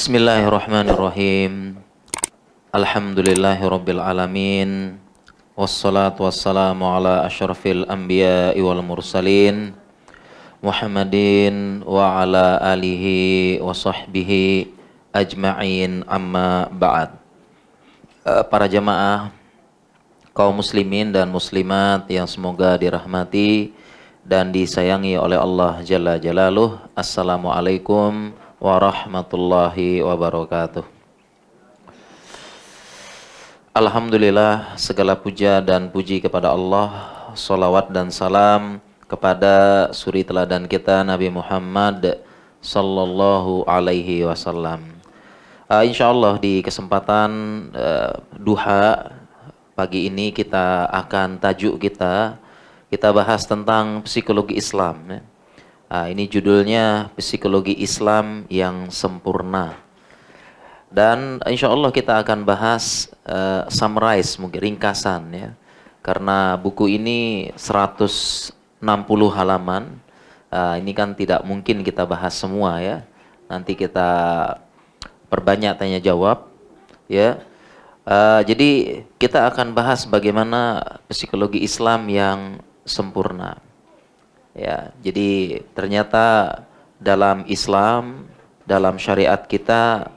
Bismillahirrahmanirrahim. Alhamdulillahirabbil alamin. Wassalatu wassalamu ala asyrafil anbiya'i wal mursalin Muhammadin wa ala alihi wa sahbihi ajma'in, amma ba'd. Para jamaah kaum muslimin dan muslimat yang semoga dirahmati dan disayangi oleh Allah Jalla Jalaluh. Assalamualaikum warahmatullahi wabarakatuh. Alhamdulillah, segala puja dan puji kepada Allah. Salawat dan salam kepada suri teladan kita Nabi Muhammad sallallahu alaihi wasallam. Insyaallah di kesempatan duha pagi ini kita akan kita bahas tentang psikologi Islam, ya. Ini judulnya Psikologi Islam yang Sempurna. Dan insya Allah kita akan bahas summarize, mungkin ringkasan, ya. Karena buku ini 160 halaman. Ini kan tidak mungkin kita bahas semua, ya. Nanti kita perbanyak tanya jawab, ya. Jadi kita akan bahas bagaimana psikologi Islam yang sempurna. Ya, jadi ternyata dalam Islam, dalam syariat kita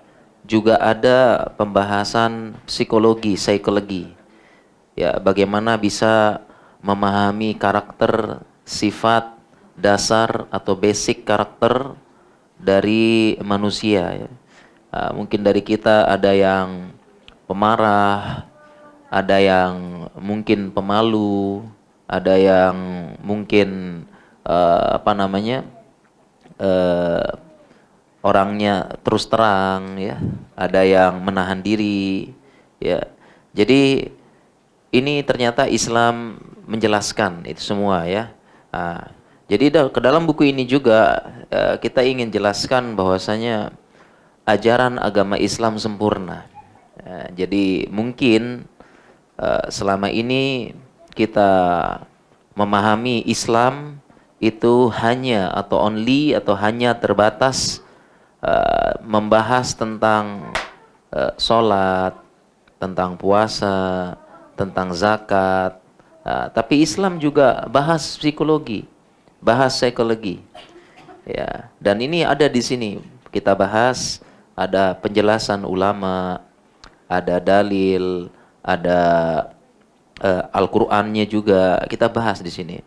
juga ada pembahasan psikologi. Ya, bagaimana bisa memahami karakter, sifat, dasar atau basic karakter dari manusia, ya. Mungkin dari kita ada yang pemarah, ada yang mungkin pemalu, ada yang mungkin orangnya terus terang, ya. Ada yang menahan diri, ya. Jadi ini ternyata Islam menjelaskan itu semua, ya. Jadi ke dalam buku ini juga kita ingin jelaskan bahwasanya ajaran agama Islam sempurna. Jadi mungkin selama ini kita memahami Islam itu hanya atau hanya terbatas membahas tentang sholat, tentang puasa, tentang zakat. Tapi Islam juga bahas psikologi, ya. Dan ini ada di sini kita bahas, ada penjelasan ulama, ada dalil, ada Al-Qur'annya juga kita bahas di sini.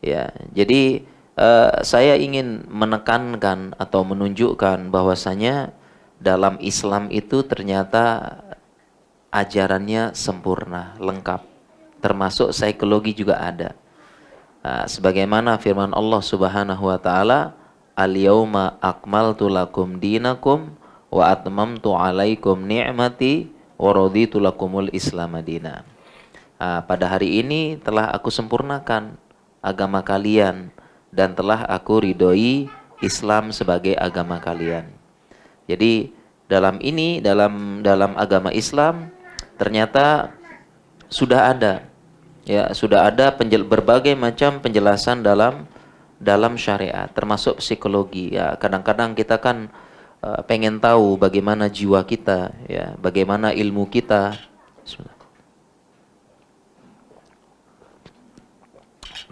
Ya, jadi saya ingin menekankan atau menunjukkan bahwasanya dalam Islam itu ternyata ajarannya sempurna, lengkap. Termasuk psikologi juga ada. Sebagaimana firman Allah Subhanahu wa taala, "Al-yauma akmaltu lakum dinakum wa atmamtu 'alaikum ni'mati wa raditu lakumul Islam madina." Pada hari ini telah aku sempurnakan agama kalian dan telah aku ridhoi Islam sebagai agama kalian. Jadi dalam agama Islam ternyata sudah ada, ya, berbagai macam penjelasan dalam syariat, termasuk psikologi. Ya, kadang-kadang kita kan pengen tahu bagaimana jiwa kita, ya, bagaimana ilmu kita.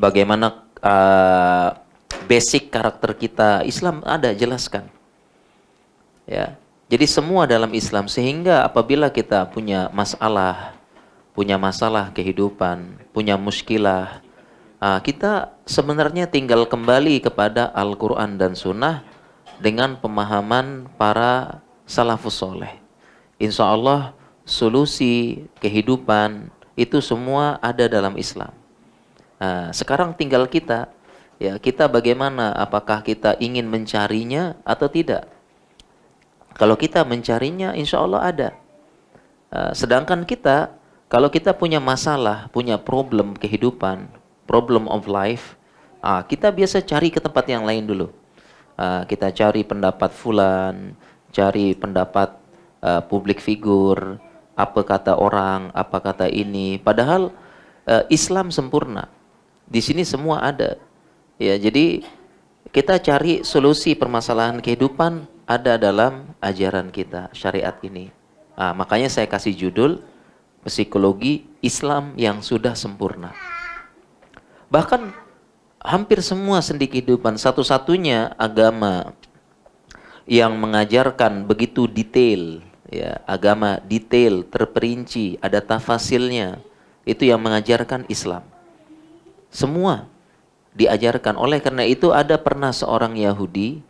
Bagaimana basic karakter kita, Islam ada jelaskan, ya. Jadi semua dalam Islam, sehingga apabila kita punya masalah kehidupan, punya muskilah, kita sebenarnya tinggal kembali kepada Al-Quran dan Sunnah dengan pemahaman para salafus soleh. Insya Allah solusi kehidupan itu semua ada dalam Islam. Sekarang tinggal kita, ya, kita bagaimana, apakah kita ingin mencarinya atau tidak. Kalau kita mencarinya, insya Allah ada. Sedangkan kita, kalau kita punya masalah, punya problem kehidupan, problem of life, kita biasa cari ke tempat yang lain dulu. Kita cari pendapat fulan, cari pendapat publik figur, apa kata orang, apa kata ini. Padahal Islam sempurna. Di sini semua ada. Ya, jadi kita cari solusi permasalahan kehidupan ada dalam ajaran kita, syariat ini. Makanya saya kasih judul psikologi Islam yang sudah sempurna. Bahkan hampir semua sendi kehidupan, satu-satunya agama yang mengajarkan begitu detail, ya, agama detail, terperinci, ada tafasilnya, itu yang mengajarkan Islam. Semua diajarkan. Oleh karena itu ada pernah seorang Yahudi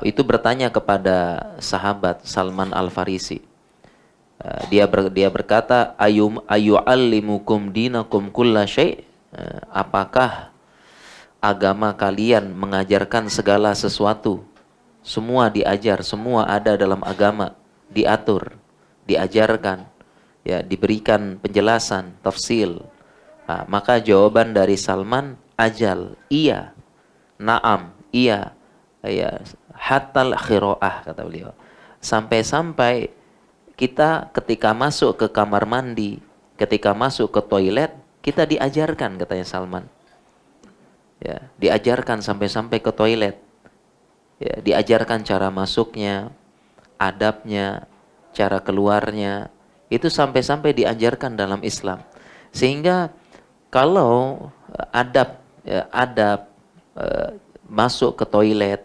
itu bertanya kepada sahabat Salman Al-Farisi. Dia berkata, ayyu'allimukum dinakum kulla syai'? Apakah agama kalian mengajarkan segala sesuatu? Semua diajar, semua ada dalam agama, diatur, diajarkan, ya, diberikan penjelasan, tafsil. Maka jawaban dari Salman, ajal, iya, naam, iya, ya, hatal khiro'ah, kata beliau. Sampai-sampai kita ketika masuk ke kamar mandi, ketika masuk ke toilet, kita diajarkan, katanya Salman. Ya, diajarkan sampai-sampai ke toilet. Ya, diajarkan cara masuknya, adabnya, cara keluarnya. Itu sampai-sampai diajarkan dalam Islam. Sehingga kalau adab masuk ke toilet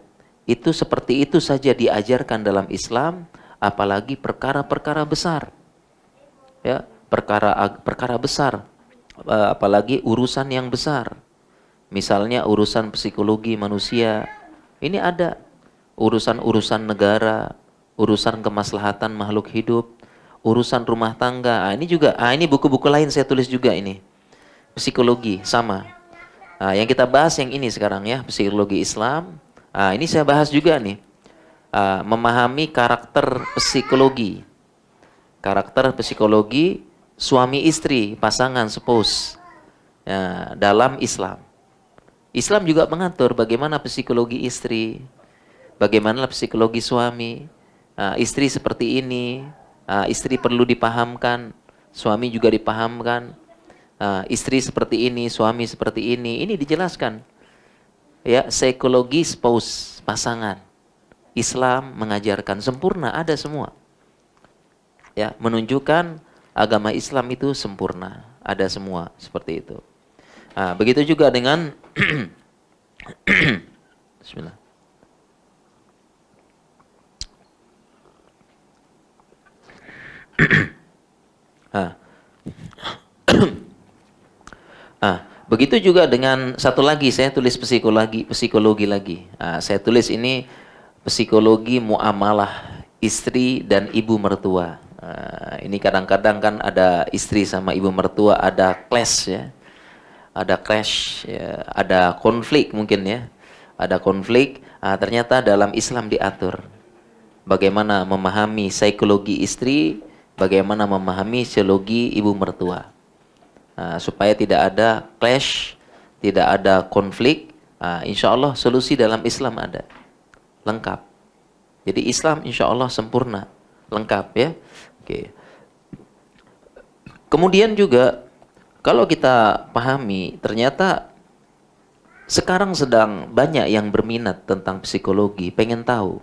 itu seperti itu saja diajarkan dalam Islam, apalagi perkara-perkara besar, ya, perkara besar, apalagi urusan yang besar, misalnya urusan psikologi manusia, ini ada urusan negara, urusan kemaslahatan makhluk hidup, urusan rumah tangga. Ini juga, ini buku-buku lain saya tulis juga ini. Psikologi sama. Yang kita bahas yang ini sekarang ya, psikologi Islam. Ini saya bahas juga nih. Memahami karakter psikologi. Karakter psikologi suami istri, pasangan, spouse. Dalam Islam. Islam juga mengatur bagaimana psikologi istri, bagaimana psikologi suami. Istri seperti ini, istri perlu dipahamkan, suami juga dipahamkan. Istri seperti ini, suami seperti ini dijelaskan. Ya, psikologi spouse, pasangan. Islam mengajarkan sempurna, ada semua. Ya, menunjukkan agama Islam itu sempurna, ada semua seperti itu. Begitu juga dengan Bismillah. Begitu juga dengan satu lagi, saya tulis psikologi lagi. Saya tulis ini psikologi muamalah istri dan ibu mertua. Ini kadang-kadang kan ada istri sama ibu mertua ada clash ya. Ada clash ya, ada konflik mungkin ya. Ada konflik, ternyata dalam Islam diatur bagaimana memahami psikologi istri, bagaimana memahami psikologi ibu mertua. Supaya tidak ada clash, tidak ada konflik. Insya Allah solusi dalam Islam ada, lengkap. Jadi Islam insya Allah sempurna, lengkap ya. Oke. Kemudian juga kalau kita pahami, ternyata sekarang sedang banyak yang berminat tentang psikologi, pengen tahu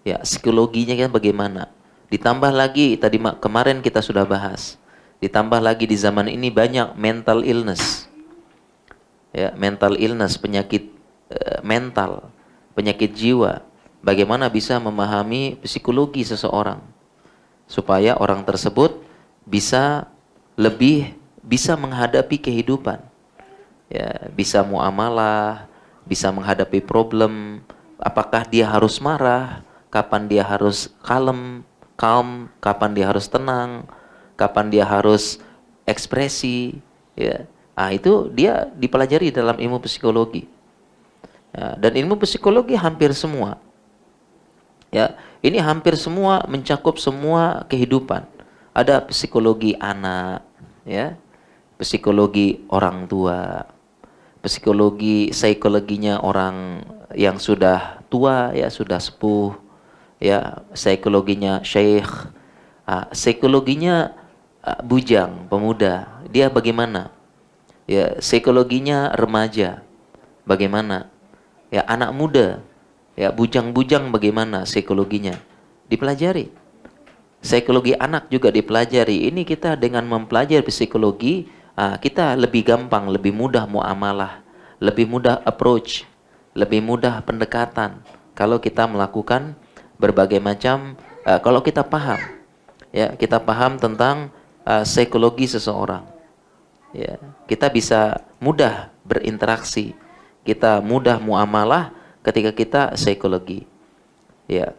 ya psikologinya kan bagaimana. Ditambah lagi tadi kemarin kita sudah bahas. Ditambah lagi di zaman ini banyak mental illness. Ya, mental illness, penyakit mental, penyakit jiwa. Bagaimana bisa memahami psikologi seseorang supaya orang tersebut bisa lebih bisa menghadapi kehidupan. Ya, bisa muamalah, bisa menghadapi problem, apakah dia harus marah, kapan dia harus calm, kapan dia harus tenang, kapan dia harus ekspresi, ya. Itu dia dipelajari dalam ilmu psikologi. Ya, dan ilmu psikologi hampir semua. Ya, ini hampir semua mencakup semua kehidupan. Ada psikologi anak, ya. Psikologi orang tua, psikologinya orang yang sudah tua, ya, sudah sepuh, ya, psikologinya syekh, psikologinya bujang, pemuda, dia bagaimana? Ya, psikologinya remaja, bagaimana? Ya, anak muda, Ya, bujang-bujang bagaimana psikologinya? Dipelajari. Psikologi anak juga dipelajari. Ini kita dengan mempelajari psikologi, kita lebih gampang, lebih mudah muamalah, lebih mudah approach, lebih mudah pendekatan. Kalau kita melakukan berbagai macam, kalau kita paham, ya kita paham tentang psikologi seseorang, ya kita bisa mudah berinteraksi, kita mudah muamalah ketika kita psikologi, ya.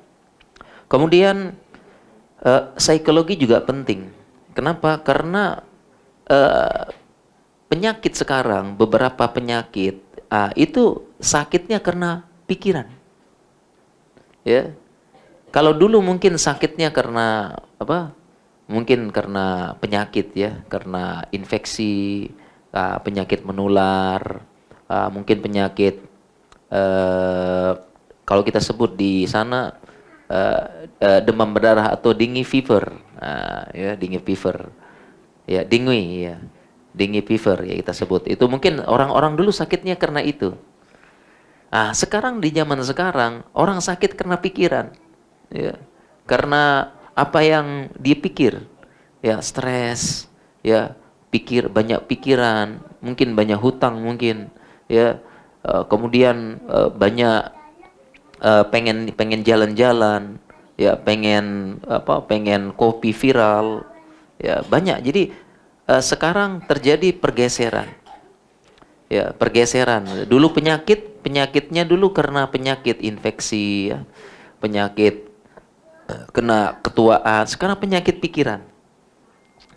Kemudian psikologi juga penting. Kenapa? Karena penyakit sekarang, beberapa penyakit itu sakitnya karena pikiran. Ya, kalau dulu mungkin sakitnya karena apa? Mungkin karena penyakit ya, karena infeksi, penyakit menular, mungkin penyakit kalau kita sebut di sana demam berdarah atau dengue fever, ya dengue fever, ya dengue ya, dengue fever ya kita sebut. Itu mungkin orang-orang dulu sakitnya karena itu. Sekarang di zaman sekarang orang sakit karena pikiran, ya, karena apa yang dia pikir, ya stres, ya banyak pikiran, mungkin banyak hutang mungkin, ya kemudian banyak pengen jalan-jalan, ya pengen kopi viral, ya banyak. Jadi sekarang terjadi pergeseran. Ya, pergeseran. Dulu penyakitnya dulu karena penyakit infeksi, ya. Penyakit kena ketuaan, sekarang penyakit pikiran.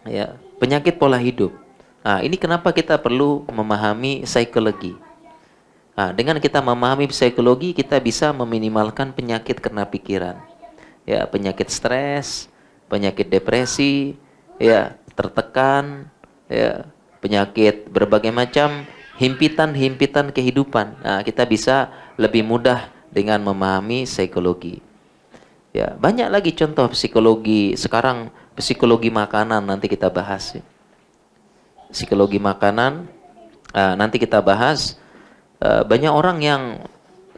Ya, penyakit pola hidup. Ini kenapa kita perlu memahami psikologi. Dengan kita memahami psikologi, kita bisa meminimalkan penyakit karena pikiran. Ya, penyakit stres, penyakit depresi, ya, tertekan, ya, penyakit berbagai macam himpitan-himpitan kehidupan. Kita bisa lebih mudah dengan memahami psikologi. Ya, banyak lagi contoh psikologi. Sekarang psikologi makanan nanti kita bahas. Ya. Psikologi makanan nanti kita bahas. Banyak orang yang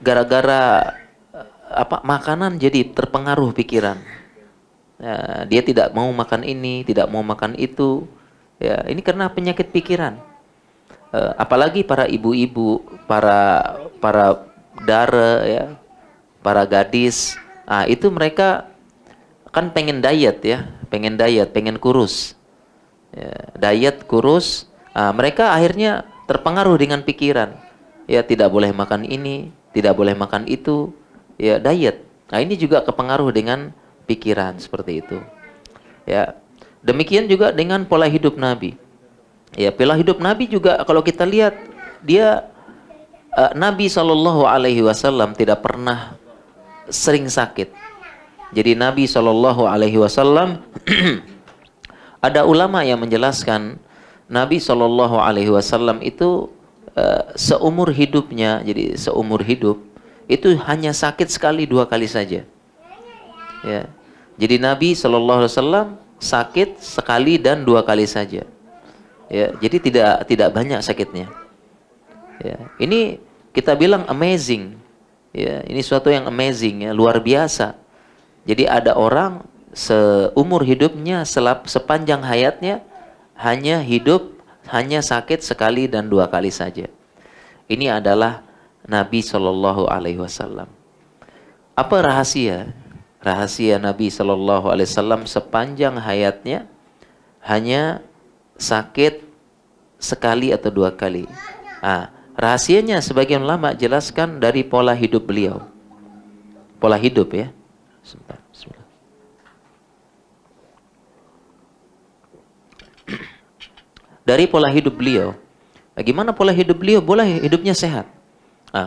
gara-gara makanan jadi terpengaruh pikiran. Dia tidak mau makan ini, tidak mau makan itu. Ya, ini karena penyakit pikiran. Apalagi para ibu-ibu, para dara ya, para gadis, itu mereka kan pengen diet ya, pengen kurus, ya, diet kurus, mereka akhirnya terpengaruh dengan pikiran, ya tidak boleh makan ini, tidak boleh makan itu, ya diet. Ini juga kepengaruh dengan pikiran seperti itu, ya. Demikian juga dengan pola hidup Nabi. Ya, pola hidup Nabi juga kalau kita lihat dia Nabi Shallallahu Alaihi Wasallam tidak pernah sering sakit. Jadi Nabi Shallallahu Alaihi Wasallam ada ulama yang menjelaskan Nabi Shallallahu Alaihi Wasallam itu seumur hidupnya, jadi seumur hidup itu hanya sakit sekali 2 kali saja. Ya, jadi Nabi Shallallahu Alaihi Wasallam sakit sekali dan 2 kali saja. Ya, jadi tidak banyak sakitnya. Ya, ini kita bilang amazing. Ya, ini suatu yang amazing ya, luar biasa. Jadi ada orang seumur hidupnya sepanjang hayatnya hanya sakit sekali dan 2 kali saja. Ini adalah Nabi Shallallahu Alaihi Wasallam. Apa rahasia? Rahasia Nabi Shallallahu Alaihi Wasallam sepanjang hayatnya hanya sakit sekali atau 2 kali. Rahasianya sebagian ulama jelaskan dari pola hidup beliau. Pola hidup ya. Sebentar, bismillah. Dari pola hidup beliau. Gimana pola hidup beliau? Boleh hidupnya sehat.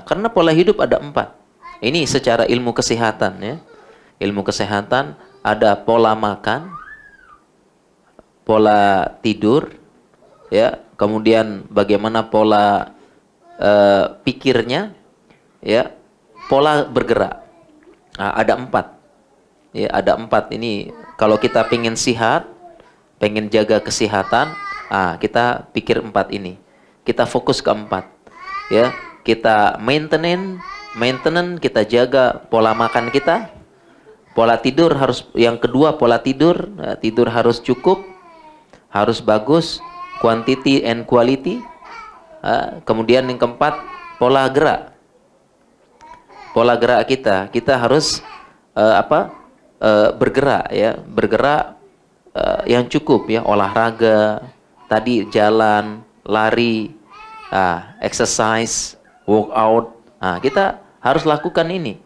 Karena pola hidup ada 4. Ini secara ilmu kesehatan ya. Ilmu kesehatan ada pola makan, pola tidur, ya, kemudian bagaimana pola pikirnya, ya, pola bergerak. Ada 4, ya, ada 4 ini. Kalau kita pengen sehat, pengen jaga kesehatan, kita pikir 4 ini. Kita fokus ke 4, ya. Kita maintain maintenance, kita jaga pola makan kita. Pola tidur harus, yang kedua pola tidur, tidur harus cukup, harus bagus, quantity and quality. Kemudian yang keempat, pola gerak. Pola gerak kita harus bergerak ya, bergerak yang cukup ya, olahraga, tadi jalan, lari, exercise, workout. Kita harus lakukan ini.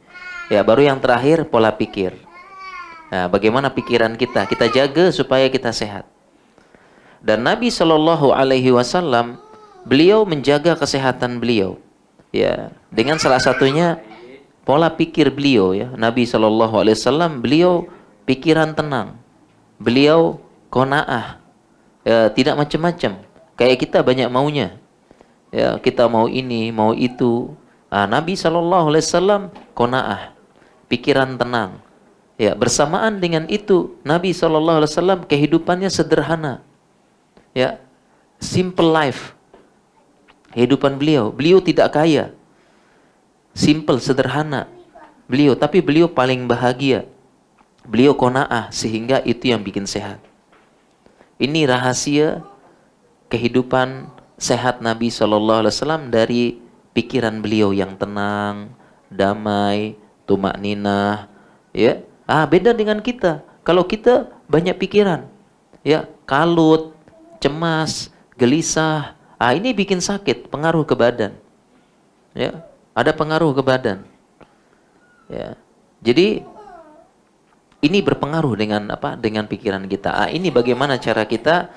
Ya, baru yang terakhir pola pikir. Nah, bagaimana pikiran kita jaga supaya kita sehat. Dan Nabi Shallallahu Alaihi Wasallam beliau menjaga kesehatan beliau, ya, dengan salah satunya pola pikir beliau ya. Nabi Shallallahu Alaihi Wasallam beliau pikiran tenang, beliau qanaah, ya, tidak macam-macam. Kayak kita banyak maunya, ya, kita mau ini, mau itu. Nabi Shallallahu Alaihi Wasallam qanaah, pikiran tenang. Ya, bersamaan dengan itu Nabi Shallallahu Alaihi Wasallam kehidupannya sederhana, ya, simple life. Kehidupan beliau tidak kaya, simple, sederhana beliau, tapi beliau paling bahagia. Beliau qanaah, sehingga itu yang bikin sehat. Ini rahasia kehidupan sehat Nabi Shallallahu Alaihi Wasallam, dari pikiran beliau yang tenang, damai, tumakninah, ya. Beda dengan kita. Kalau kita banyak pikiran, ya, kalut, cemas, gelisah, ini bikin sakit, pengaruh ke badan, ya, ada pengaruh ke badan, ya. Jadi ini berpengaruh dengan apa? Dengan pikiran kita. Ini bagaimana cara kita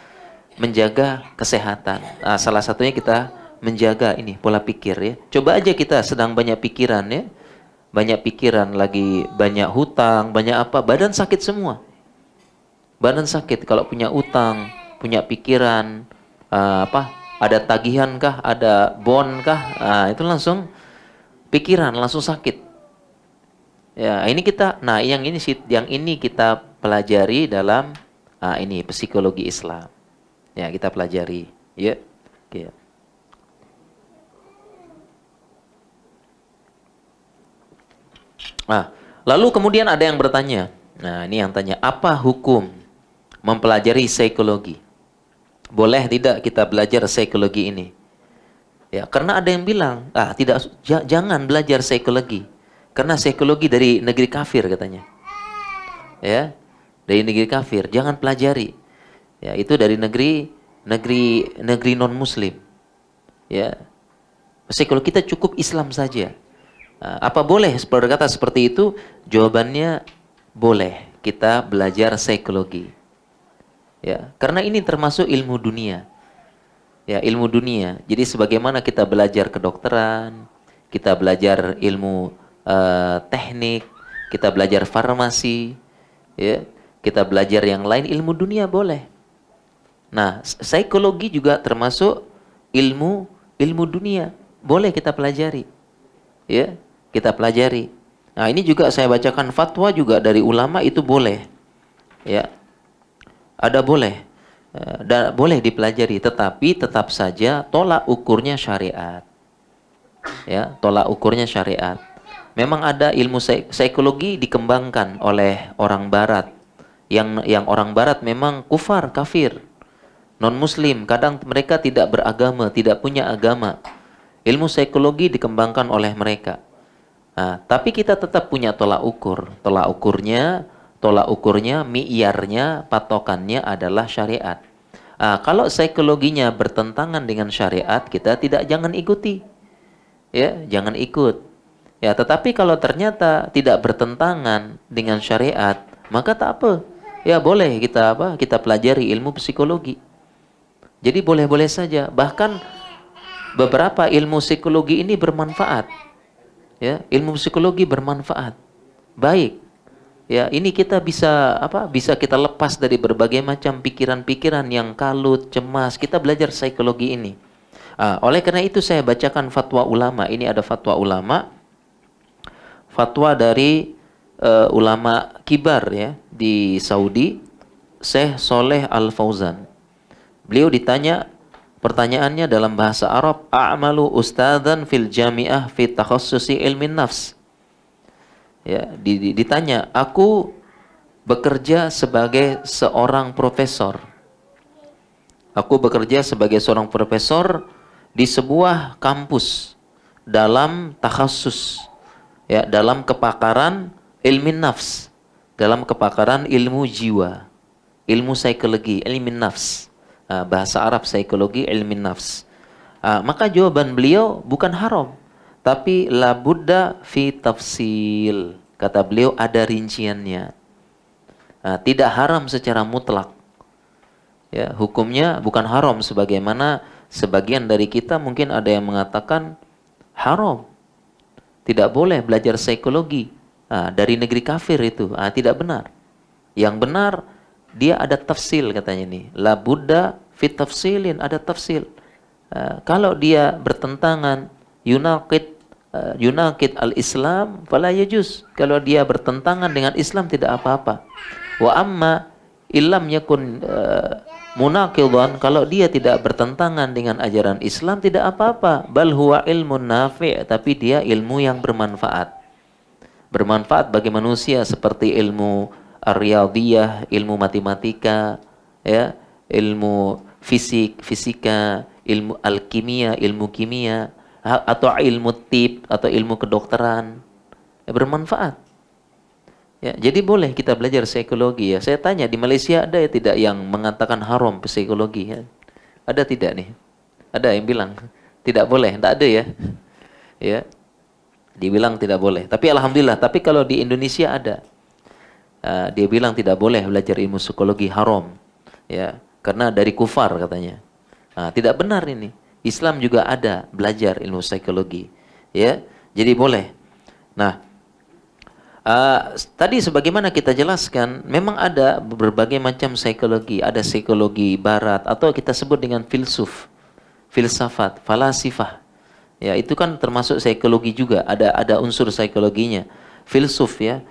menjaga kesehatan. Salah satunya kita menjaga ini pola pikir ya. Coba aja kita sedang banyak pikiran ya. Banyak pikiran, lagi banyak hutang, banyak apa, badan sakit semua. Badan sakit kalau punya utang, punya pikiran, ada tagihan kah, ada bond kah, itu langsung pikiran langsung sakit. Ya, ini kita, yang ini kita pelajari dalam ini psikologi Islam. Ya, kita pelajari, ya. Oke. Lalu kemudian ada yang bertanya. Ini yang tanya, apa hukum mempelajari psikologi? Boleh tidak kita belajar psikologi ini? Ya, karena ada yang bilang, jangan belajar psikologi. Karena psikologi dari negeri kafir katanya. Ya, dari negeri kafir, jangan pelajari. Ya, itu dari negeri non muslim. Ya. Psikologi kita cukup Islam saja. Apa boleh berkata seperti itu? Jawabannya boleh kita belajar psikologi. Ya, karena ini termasuk ilmu dunia. Ya, ilmu dunia. Jadi sebagaimana kita belajar kedokteran, kita belajar ilmu teknik, kita belajar farmasi, ya, kita belajar yang lain, ilmu dunia boleh. Nah, psikologi juga termasuk ilmu dunia, boleh kita pelajari. Ya, kita pelajari. Ini juga saya bacakan fatwa juga dari ulama, itu boleh. Ya. Ada boleh. Dan boleh dipelajari, tetapi tetap saja tolak ukurnya syariat. Ya, tolak ukurnya syariat. Memang ada ilmu psikologi dikembangkan oleh orang barat. Yang orang barat memang kafir, non muslim, kadang mereka tidak beragama, tidak punya agama. Ilmu psikologi dikembangkan oleh mereka. Tapi kita tetap punya tolak ukur. Tolak ukurnya, mi'yarnya, patokannya adalah syariat. Kalau psikologinya bertentangan dengan syariat, kita jangan ikuti. Ya, jangan ikut. Ya, tetapi kalau ternyata tidak bertentangan dengan syariat, maka tak apa. Ya, boleh kita pelajari ilmu psikologi. Jadi boleh-boleh saja. Bahkan beberapa ilmu psikologi ini bermanfaat. Ya, ilmu psikologi bermanfaat. Baik. Ya, ini kita bisa kita lepas dari berbagai macam pikiran-pikiran yang kalut, cemas. Kita belajar psikologi ini. Oleh karena itu saya bacakan fatwa ulama. Ini ada fatwa ulama. Fatwa dari ulama kibar ya di Saudi, Syekh Soleh Al Fauzan. Beliau ditanya, Pertanyaannya dalam bahasa Arab, a'malu ustadzan fil jami'ah fi takhassusi ilmin nafs. Ya, ditanya, aku bekerja sebagai seorang profesor. Aku bekerja sebagai seorang profesor di sebuah kampus dalam takhassus, ya, dalam kepakaran ilmin nafs, dalam kepakaran ilmu jiwa, ilmu psikologi, ilmin nafs. Bahasa Arab psikologi, ilmin nafs. Maka jawaban beliau bukan haram, tapi la budda fi tafsil. Kata beliau ada rinciannya. Tidak haram secara mutlak. Ya, hukumnya bukan haram sebagaimana sebagian dari kita mungkin ada yang mengatakan haram. Tidak boleh belajar psikologi dari negeri kafir itu. Tidak benar. Yang benar dia ada tafsil katanya nih. La budda fit tafsilin, ada tafsil. Kalau dia bertentangan yunaqid al-Islam fala yajuz. Kalau dia bertentangan dengan Islam tidak apa-apa. Wa amma illam yakun munaqidan, kalau dia tidak bertentangan dengan ajaran Islam tidak apa-apa. Bal huwa ilmun nafi', tapi dia ilmu yang bermanfaat. Bermanfaat bagi manusia seperti ilmu ar-riyadhiyah, ilmu matematika, ya, ilmu fisika, ilmu alkimia, ilmu kimia, atau ilmu tib atau ilmu kedokteran. Ya, bermanfaat. Ya, jadi boleh kita belajar psikologi ya. Saya tanya di Malaysia ada ya tidak yang mengatakan haram psikologi ya? Ada tidak nih? Ada yang bilang tidak boleh, tidak ada ya? Ya. Dibilang tidak boleh. Tapi alhamdulillah, tapi kalau di Indonesia ada. Dia bilang tidak boleh belajar ilmu psikologi, haram. Ya, karena dari kufar katanya. Tidak benar ini. Islam juga ada belajar ilmu psikologi. Ya, jadi boleh. Nah, tadi sebagaimana kita jelaskan, memang ada berbagai macam psikologi. Ada psikologi barat atau kita sebut dengan filsafat, falasifah. Ya, itu kan termasuk psikologi juga. Ada unsur psikologinya. Filsuf ya,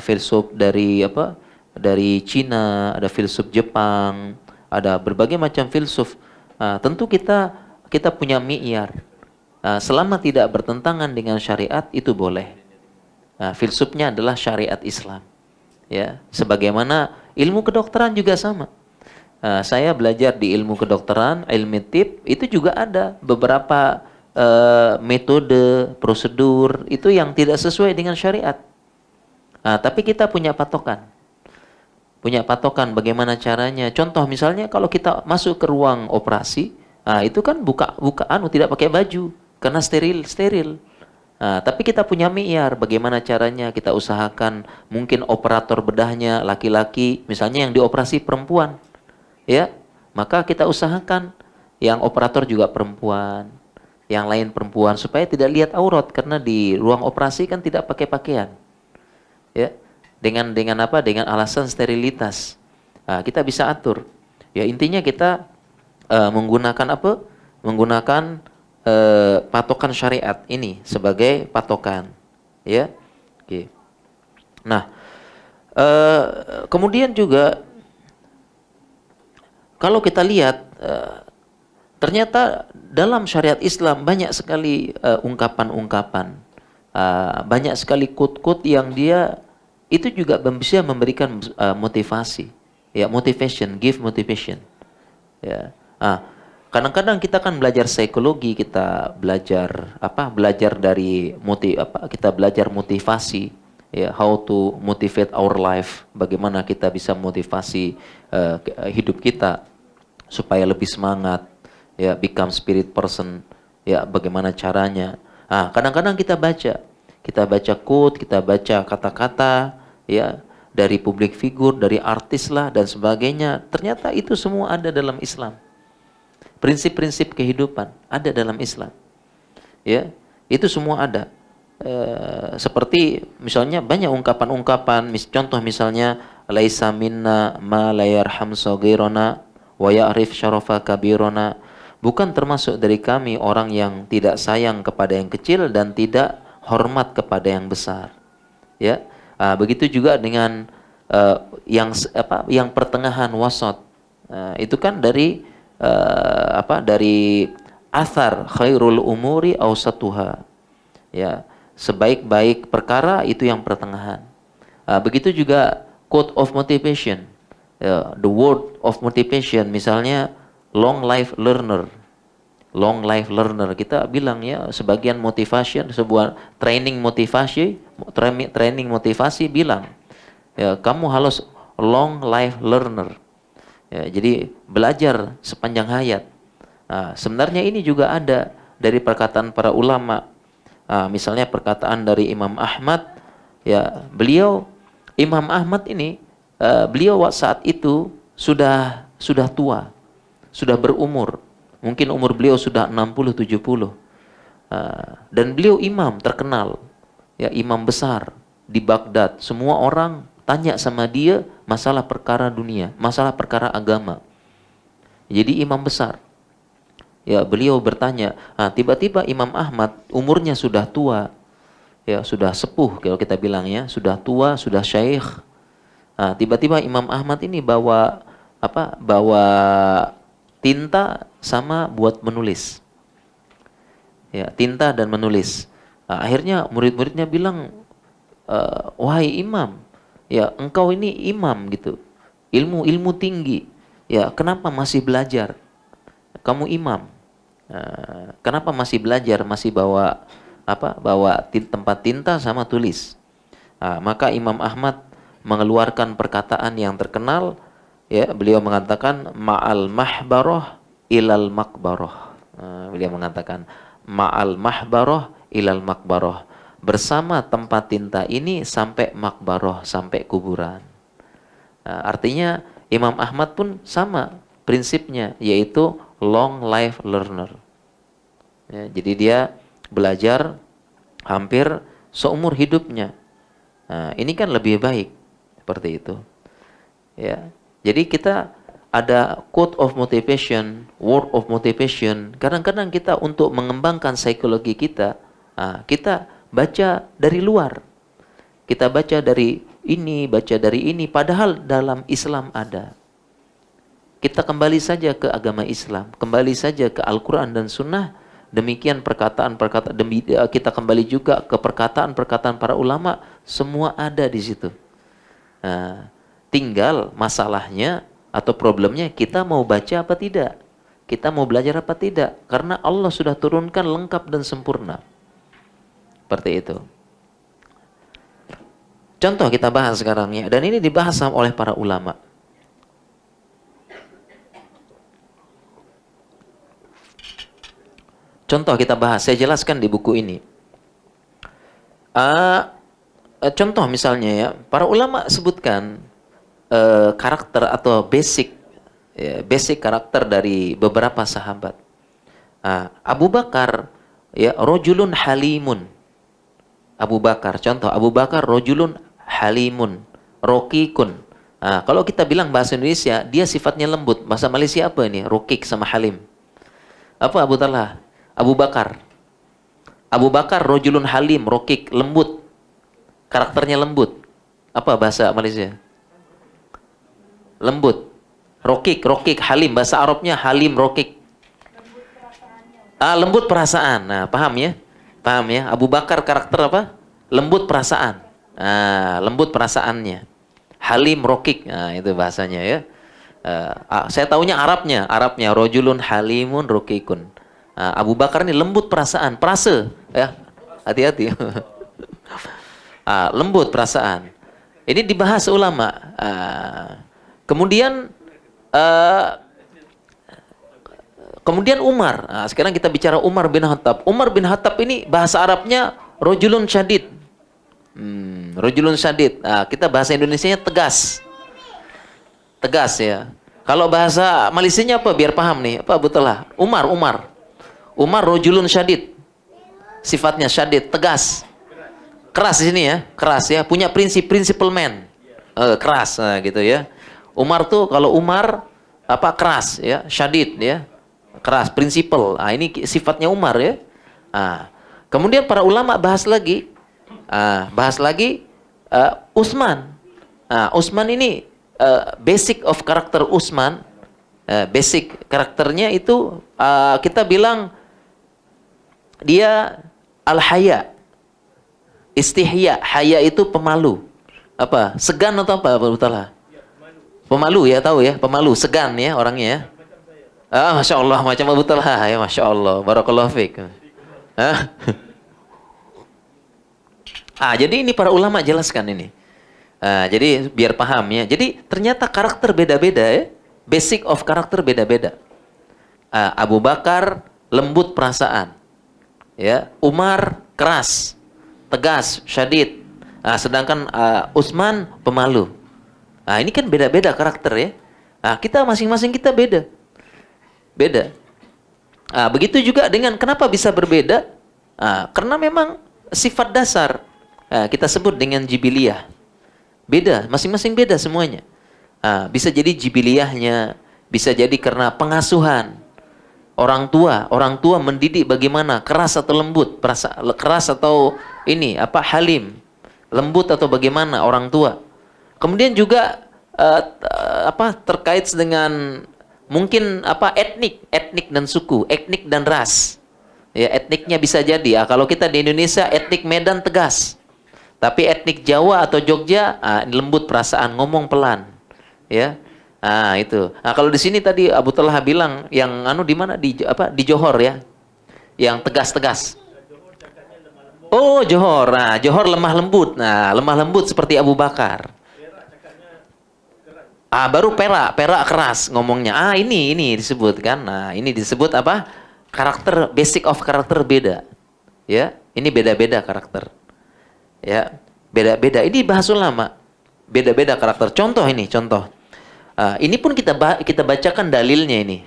filsuf dari apa? Dari Cina, ada filsuf Jepang, ada berbagai macam filsuf. Tentu kita punya mi'yar. Selama tidak bertentangan dengan syariat itu boleh. Filsufnya adalah syariat Islam. Ya, sebagaimana ilmu kedokteran juga sama. Saya belajar di ilmu kedokteran, ilmu tib, itu juga ada beberapa metode, prosedur itu yang tidak sesuai dengan syariat. Tapi kita punya patokan. Punya patokan bagaimana caranya. Contoh misalnya kalau kita masuk ke ruang operasi, itu kan tidak pakai baju karena steril. Tapi kita punya mi'yar bagaimana caranya, kita usahakan mungkin operator bedahnya laki-laki, misalnya yang dioperasi perempuan. Ya, maka kita usahakan yang operator juga perempuan, yang lain perempuan supaya tidak lihat aurat karena di ruang operasi kan tidak pakai pakaian. Ya, dengan apa? Dengan alasan sterilitas. Kita bisa atur. Ya, intinya kita menggunakan apa? Menggunakan patokan syariat ini sebagai patokan. Ya. Oke. Nah, kemudian juga kalau kita lihat, ternyata dalam syariat Islam banyak sekali ungkapan-ungkapan, banyak sekali quote-quote yang dia itu juga bisa memberikan motivasi, ya, motivation, give motivation. Ya, kadang-kadang kita kan belajar psikologi, kita belajar apa? Belajar dari kita belajar motivasi. Ya, how to motivate our life, bagaimana kita bisa motivasi hidup kita supaya lebih semangat, ya, become spirit person, ya, bagaimana caranya. Kadang-kadang kita baca quote, kita baca kata-kata, ya, dari public figure, dari artis lah dan sebagainya. Ternyata itu semua ada dalam Islam. Prinsip-prinsip kehidupan ada dalam Islam. Ya, itu semua ada. Seperti misalnya banyak ungkapan-ungkapan, contoh misalnya laisa minna ma la yarham saghirana wa ya'rif syarafa kabirana, bukan termasuk dari kami orang yang tidak sayang kepada yang kecil dan tidak hormat kepada yang besar. Ya, begitu juga dengan yang pertengahan wasat. Itu kan dari dari athar khairul umuri awsatuha. Ya, sebaik-baik perkara itu yang pertengahan. Begitu juga quote of motivation. Ya, the word of motivation misalnya long life learner. Long life learner kita bilang ya, sebagian motivation, sebuah training motivasi bilang ya, kamu harus long life learner. Ya, jadi belajar sepanjang hayat. Sebenarnya ini juga ada dari perkataan para ulama. Misalnya perkataan dari Imam Ahmad, ya Imam Ahmad ini beliau saat itu sudah tua, sudah berumur. Mungkin umur beliau sudah 60-70. Dan beliau imam terkenal, ya imam besar di Baghdad. Semua orang tanya sama dia masalah perkara dunia, masalah perkara agama. Jadi imam besar. Ya, beliau bertanya, tiba-tiba Imam Ahmad umurnya sudah tua. Ya, sudah sepuh kalau kita bilangnya, sudah tua, sudah syaikh. Tiba-tiba Imam Ahmad ini bawa tinta sama buat menulis. Ya, tinta dan menulis. Akhirnya murid-muridnya bilang, wahai imam, ya engkau ini imam gitu. Ilmu tinggi. Ya, kenapa masih belajar? Kamu imam. Kenapa masih belajar, masih bawa tempat tinta sama tulis? Maka Imam Ahmad mengeluarkan perkataan yang terkenal. Ya, beliau mengatakan ma'al mahbarah ilal makbarah. Beliau mengatakan ma'al mahbarah ilal makbarah. Bersama tempat tinta ini sampai makbarah, sampai kuburan. Artinya Imam Ahmad pun sama prinsipnya, yaitu long life learner. Ya, jadi dia belajar hampir seumur hidupnya. Ini kan lebih baik seperti itu. Ya. Jadi kita ada quote of motivation, word of motivation. Kadang-kadang kita untuk mengembangkan psikologi kita, kita baca dari luar. Kita baca dari ini, padahal dalam Islam ada. Kita kembali saja ke agama Islam, kembali saja ke Al-Quran dan Sunnah. Demikian perkataan-perkataan, kita kembali juga ke perkataan-perkataan para ulama, semua ada di situ. Tinggal masalahnya atau problemnya kita mau baca apa tidak, kita mau belajar apa tidak, karena Allah sudah turunkan lengkap dan sempurna. Seperti itu. Contoh kita bahas sekarang ya, dan ini dibahas oleh para ulama. Contoh kita bahas, saya jelaskan di buku ini. Contoh misalnya ya, para ulama sebutkan karakter atau basic karakter dari beberapa sahabat. Abu Bakar, ya, rojulun halimun. Abu Bakar, contoh Abu Bakar rojulun halimun, rokikun. Kalau kita bilang bahasa Indonesia, dia sifatnya lembut. Bahasa Malaysia apa ini? Rokik sama halim. Apa Abu Talha? Abu Bakar. Abu Bakar rojulun halim, rokik, lembut. Karakternya lembut. Apa bahasa Malaysia? Lembut. Rokik, halim. Bahasa Arabnya halim, rokik. Lembut perasaan. Nah, paham ya? Paham ya? Abu Bakar karakter apa? Lembut perasaan. Lembut perasaannya. Halim, rokik. Nah, itu bahasanya ya. Saya tahunya Arabnya rojulun halimun rokikun. Abu Bakar ini lembut perasaan, perasa ya. Hati-hati. Lembut perasaan. Ini dibahas ulama. Kemudian Umar. Sekarang kita bicara Umar bin Khattab. Umar bin Khattab ini bahasa Arabnya rojulun syadid. Rojulun syadid. Kita bahasa Indonesianya tegas. Tegas ya. Kalau bahasa Malaysianya apa biar paham nih? Apa Abutullah? Umar rojulun syadid. Sifatnya syadid, tegas. Keras di sini ya, keras ya. Punya principal man. Keras gitu ya. Umar tuh kalau Umar keras ya, syadid ya. Keras, prinsipal. Ini sifatnya Umar ya. Kemudian para ulama bahas lagi Utsman. Utsman ini basic of karakter Utsman Basic karakternya itu kita bilang dia al-haya, istihya. Haya itu pemalu. Apa? Segan atau apa? Betul. Pemalu ya, tahu ya, pemalu, segan ya orangnya ya. Masya Allah, macam Abu Talha ya, Masya Allah, barakallahu fiik. Jadi ini para ulama jelaskan ini. Jadi biar paham ya. Jadi ternyata karakter beda-beda ya. Basic of karakter beda-beda. Abu Bakar lembut perasaan. Ya, Umar keras, tegas, syadid. Sedangkan Utsman pemalu. Ini kan beda-beda karakter ya. Kita masing-masing kita beda. Beda. Begitu juga dengan kenapa bisa berbeda? Karena memang sifat dasar kita sebut dengan jibiliyah. Beda, masing-masing beda semuanya. Bisa jadi jibiliyahnya, bisa jadi karena pengasuhan. Orang tua mendidik bagaimana, keras atau lembut, keras atau halim, lembut atau bagaimana orang tua. Kemudian juga terkait dengan mungkin etnik dan suku, etnik dan ras. Ya, etniknya bisa jadi. Kalau kita di Indonesia etnik Medan tegas. Tapi etnik Jawa atau Jogja lembut perasaan, ngomong pelan. Ya. Itu. Kalau di sini tadi Abu Talha bilang yang di mana di Johor ya. Yang tegas-tegas. Oh, Johor. Johor lemah lembut. Lemah lembut seperti Abu Bakar. Baru Perak keras ngomongnya. Ini disebut kan. Ini disebut apa? Karakter, basic of karakter beda. Ya, ini beda-beda karakter. Ya, beda-beda. Ini bahas ulama. Beda-beda karakter. Contoh. Ini pun kita bacakan dalilnya ini.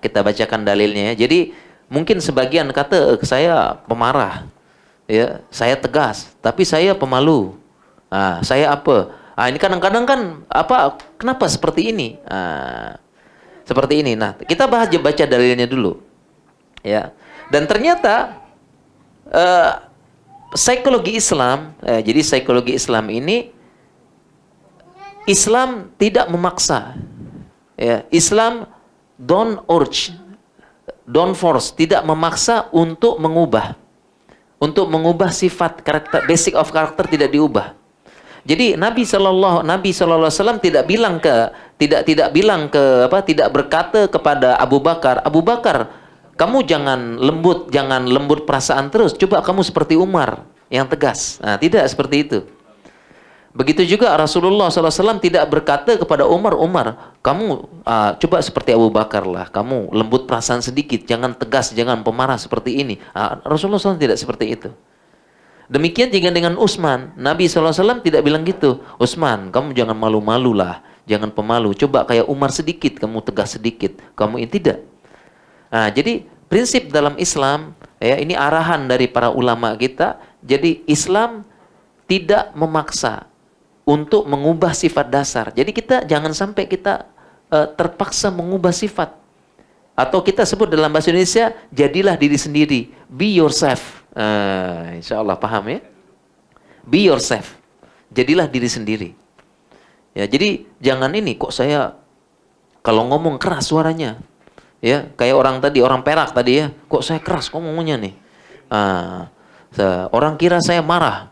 Kita bacakan dalilnya ya. Jadi mungkin sebagian kata saya pemarah. Ya, saya tegas, tapi saya pemalu. Saya apa? Ini kadang-kadang kan kenapa seperti ini? Seperti ini. Nah, kita baca dalilnya dulu. Ya. Dan ternyata psikologi Islam, jadi psikologi Islam ini Islam tidak memaksa. Ya, Islam don't urge, don't force, tidak memaksa untuk mengubah. Untuk mengubah sifat karakter, basic of karakter tidak diubah. Jadi Nabi Shallallahu Alaihi Wasallam tidak berkata kepada Abu Bakar, kamu jangan lembut perasaan terus. Coba kamu seperti Umar yang tegas. Tidak seperti itu. Begitu juga Rasulullah SAW tidak berkata kepada Umar, kamu coba seperti Abu Bakar lah. Kamu lembut perasaan sedikit, jangan tegas, jangan pemarah seperti ini. Rasulullah SAW tidak seperti itu. Demikian juga dengan Utsman. Nabi SAW tidak bilang gitu. Utsman, kamu jangan malu-malu lah, jangan pemalu. Coba kayak Umar sedikit, kamu tegas sedikit. Kamu ini tidak. Jadi prinsip dalam Islam, ya ini arahan dari para ulama kita. Jadi Islam tidak memaksa untuk mengubah sifat dasar. Jadi kita jangan sampai kita terpaksa mengubah sifat. Atau kita sebut dalam bahasa Indonesia, jadilah diri sendiri. Be yourself. Insya Allah paham ya? Be yourself. Jadilah diri sendiri. Ya, jadi jangan kok saya kalau ngomong keras suaranya. Ya, kayak orang Perak tadi ya. Kok saya keras ngomongnya nih? Orang kira saya marah.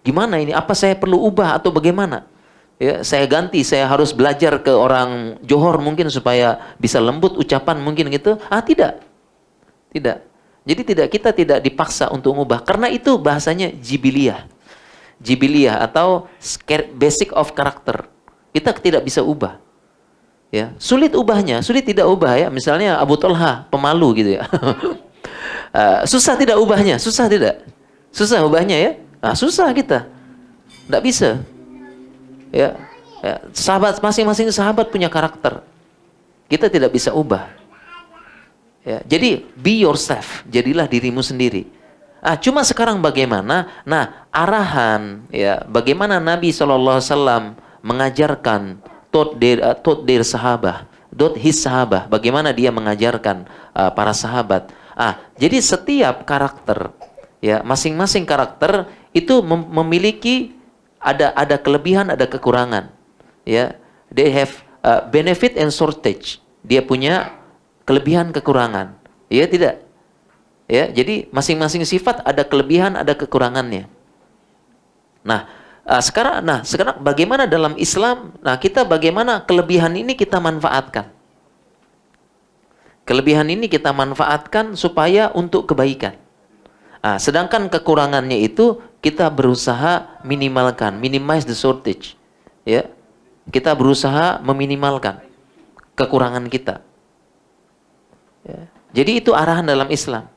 Gimana ini? Apa saya perlu ubah atau bagaimana? Ya, saya ganti, saya harus belajar ke orang Johor mungkin supaya bisa lembut ucapan mungkin gitu. Tidak. Jadi kita tidak dipaksa untuk mengubah. Karena itu bahasanya jibiliyah. Jibiliyah atau basic of character. Kita tidak bisa ubah. Ya, sulit tidak ubah ya. Misalnya Abu Talha pemalu gitu ya. Susah tidak ubahnya? Susah tidak? Susah ubahnya ya? Susah kita. Tidak bisa. Ya, sahabat, masing-masing sahabat punya karakter. Kita tidak bisa ubah. Ya, jadi be yourself, jadilah dirimu sendiri. Cuma sekarang bagaimana? Arahan ya, bagaimana Nabi SAW mengajarkan taught their sahabah, taught his sahabah, bagaimana dia mengajarkan para sahabat. Jadi setiap karakter ya, masing-masing karakter itu memiliki ada kelebihan, ada kekurangan. Ya, they have benefit and shortage. Dia punya kelebihan kekurangan. Iya tidak? Ya, jadi masing-masing sifat ada kelebihan, ada kekurangannya. Nah, sekarang bagaimana dalam Islam? Nah, kita bagaimana kelebihan ini kita manfaatkan? Kelebihan ini kita manfaatkan supaya untuk kebaikan. Sedangkan kekurangannya itu kita berusaha minimalkan, minimize the shortage. Ya, kita berusaha meminimalkan kekurangan kita. Ya. Jadi itu arahan dalam Islam.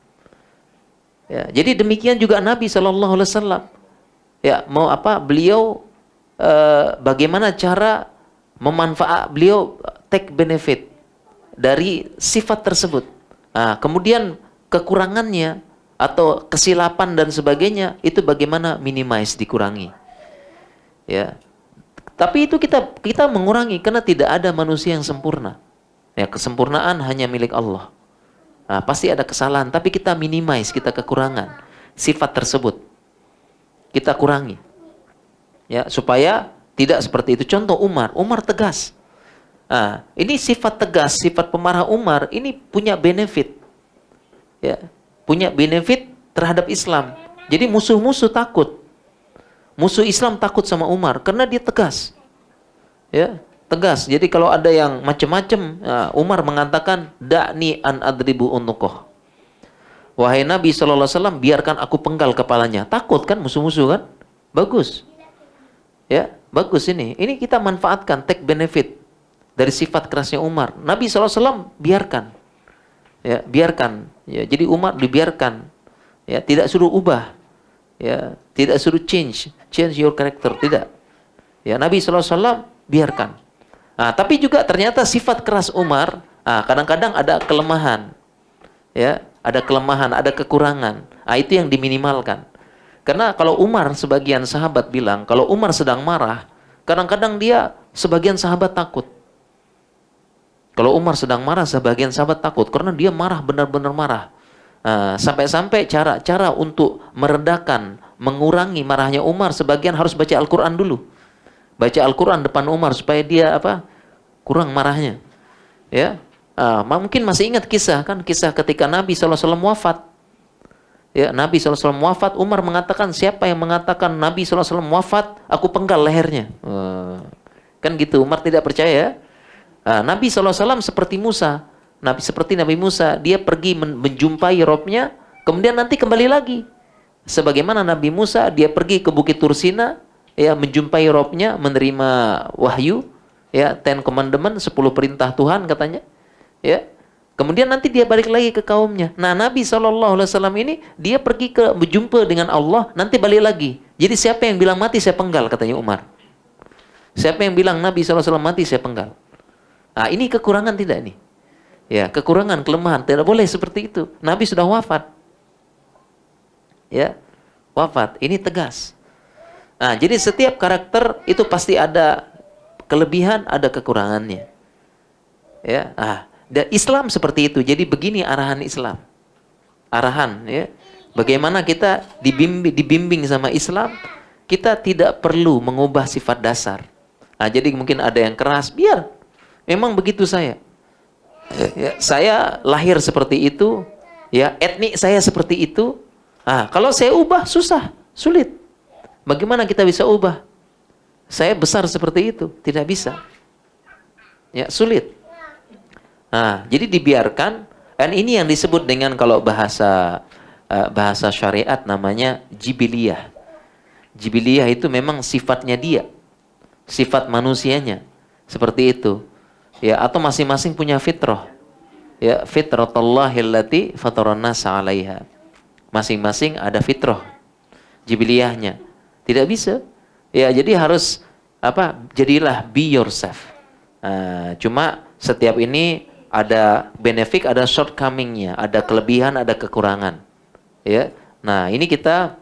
Ya, jadi demikian juga Nabi SAW. Ya, mau apa? Beliau bagaimana cara beliau take benefit dari sifat tersebut. Kemudian kekurangannya atau kesilapan dan sebagainya itu bagaimana minimize, dikurangi. Ya. Tapi itu kita mengurangi karena tidak ada manusia yang sempurna. Ya, kesempurnaan hanya milik Allah. Pasti ada kesalahan, tapi kita minimize, kita kekurangan sifat tersebut. Kita kurangi. Ya, supaya tidak seperti itu. Contoh Umar tegas. Ini sifat tegas, sifat pemarah Umar ini punya benefit. Ya, punya benefit terhadap Islam. Jadi musuh-musuh takut. Musuh Islam takut sama Umar karena dia tegas. Ya, tegas. Jadi kalau ada yang macam-macam, Umar mengatakan, "Da'ni an adribu unuqah." Wahai Nabi SAW, biarkan aku penggal kepalanya. Takut kan musuh-musuh kan? Bagus. Ya, bagus ini. Ini kita manfaatkan, take benefit dari sifat kerasnya Umar. Nabi SAW biarkan. Ya, biarkan. Ya, jadi Umar dibiarkan. Ya, tidak suruh ubah. Ya, tidak suruh change your character, tidak. Ya, Nabi SAW biarkan. Tapi juga ternyata sifat keras Umar, kadang-kadang ada kelemahan. Ya, ada kelemahan, ada kekurangan. Itu yang diminimalkan. Karena kalau Umar, sebagian sahabat bilang, kalau Umar sedang marah, kadang-kadang sebagian sahabat takut. Kalau Umar sedang marah, sebagian sahabat takut karena dia marah, benar-benar marah. Sampai-sampai cara untuk meredakan, mengurangi marahnya Umar, sebagian harus baca Al-Quran dulu. Baca Al-Quran depan Umar supaya dia kurang marahnya. Ya, mungkin masih ingat kisah ketika Nabi SAW wafat. Ya, Nabi SAW wafat, Umar mengatakan, siapa yang mengatakan Nabi SAW wafat, aku penggal lehernya. Kan gitu, Umar tidak percaya. Nabi SAW seperti Musa. Seperti Nabi Musa, dia pergi menjumpai Robnya, kemudian nanti kembali lagi. Sebagaimana Nabi Musa, dia pergi ke Bukit Tursina, ya, menjumpai Robnya, menerima wahyu, ya, 10 commandment, 10 perintah Tuhan katanya. Ya. Kemudian nanti dia balik lagi ke kaumnya. Nah, Nabi SAW ini dia pergi berjumpa dengan Allah, nanti balik lagi. Jadi siapa yang bilang mati saya penggal, katanya Umar. Siapa yang bilang Nabi SAW mati saya penggal. Ini kekurangan tidak nih? Ya, kekurangan, kelemahan, tidak boleh seperti itu. Nabi sudah wafat. Ya, wafat. Ini tegas. Jadi setiap karakter itu pasti ada kelebihan, ada kekurangannya. Ya, dan Islam seperti itu. Jadi begini arahan Islam. Arahan, ya. Bagaimana kita dibimbing sama Islam, kita tidak perlu mengubah sifat dasar. Jadi mungkin ada yang keras, biar. Memang begitu saya. Ya, saya lahir seperti itu, ya, etnik saya seperti itu. Kalau saya ubah susah, sulit. Bagaimana kita bisa ubah? Saya besar seperti itu, tidak bisa. Ya, sulit. Jadi dibiarkan, dan ini yang disebut dengan kalau bahasa syariat namanya jibiliyah. Jibiliyah itu memang sifatnya dia, sifat manusianya, seperti itu. Ya, atau masing-masing punya fitrah. Ya, fitratullahi allati fataran nasa 'alaiha. Masing-masing ada fitrah, jibiliyahnya. Tidak bisa. Ya, jadi harus jadilah be yourself. Cuma setiap ini ada benefit, ada shortcoming-nya, ada kelebihan, ada kekurangan. Ya. Nah, ini kita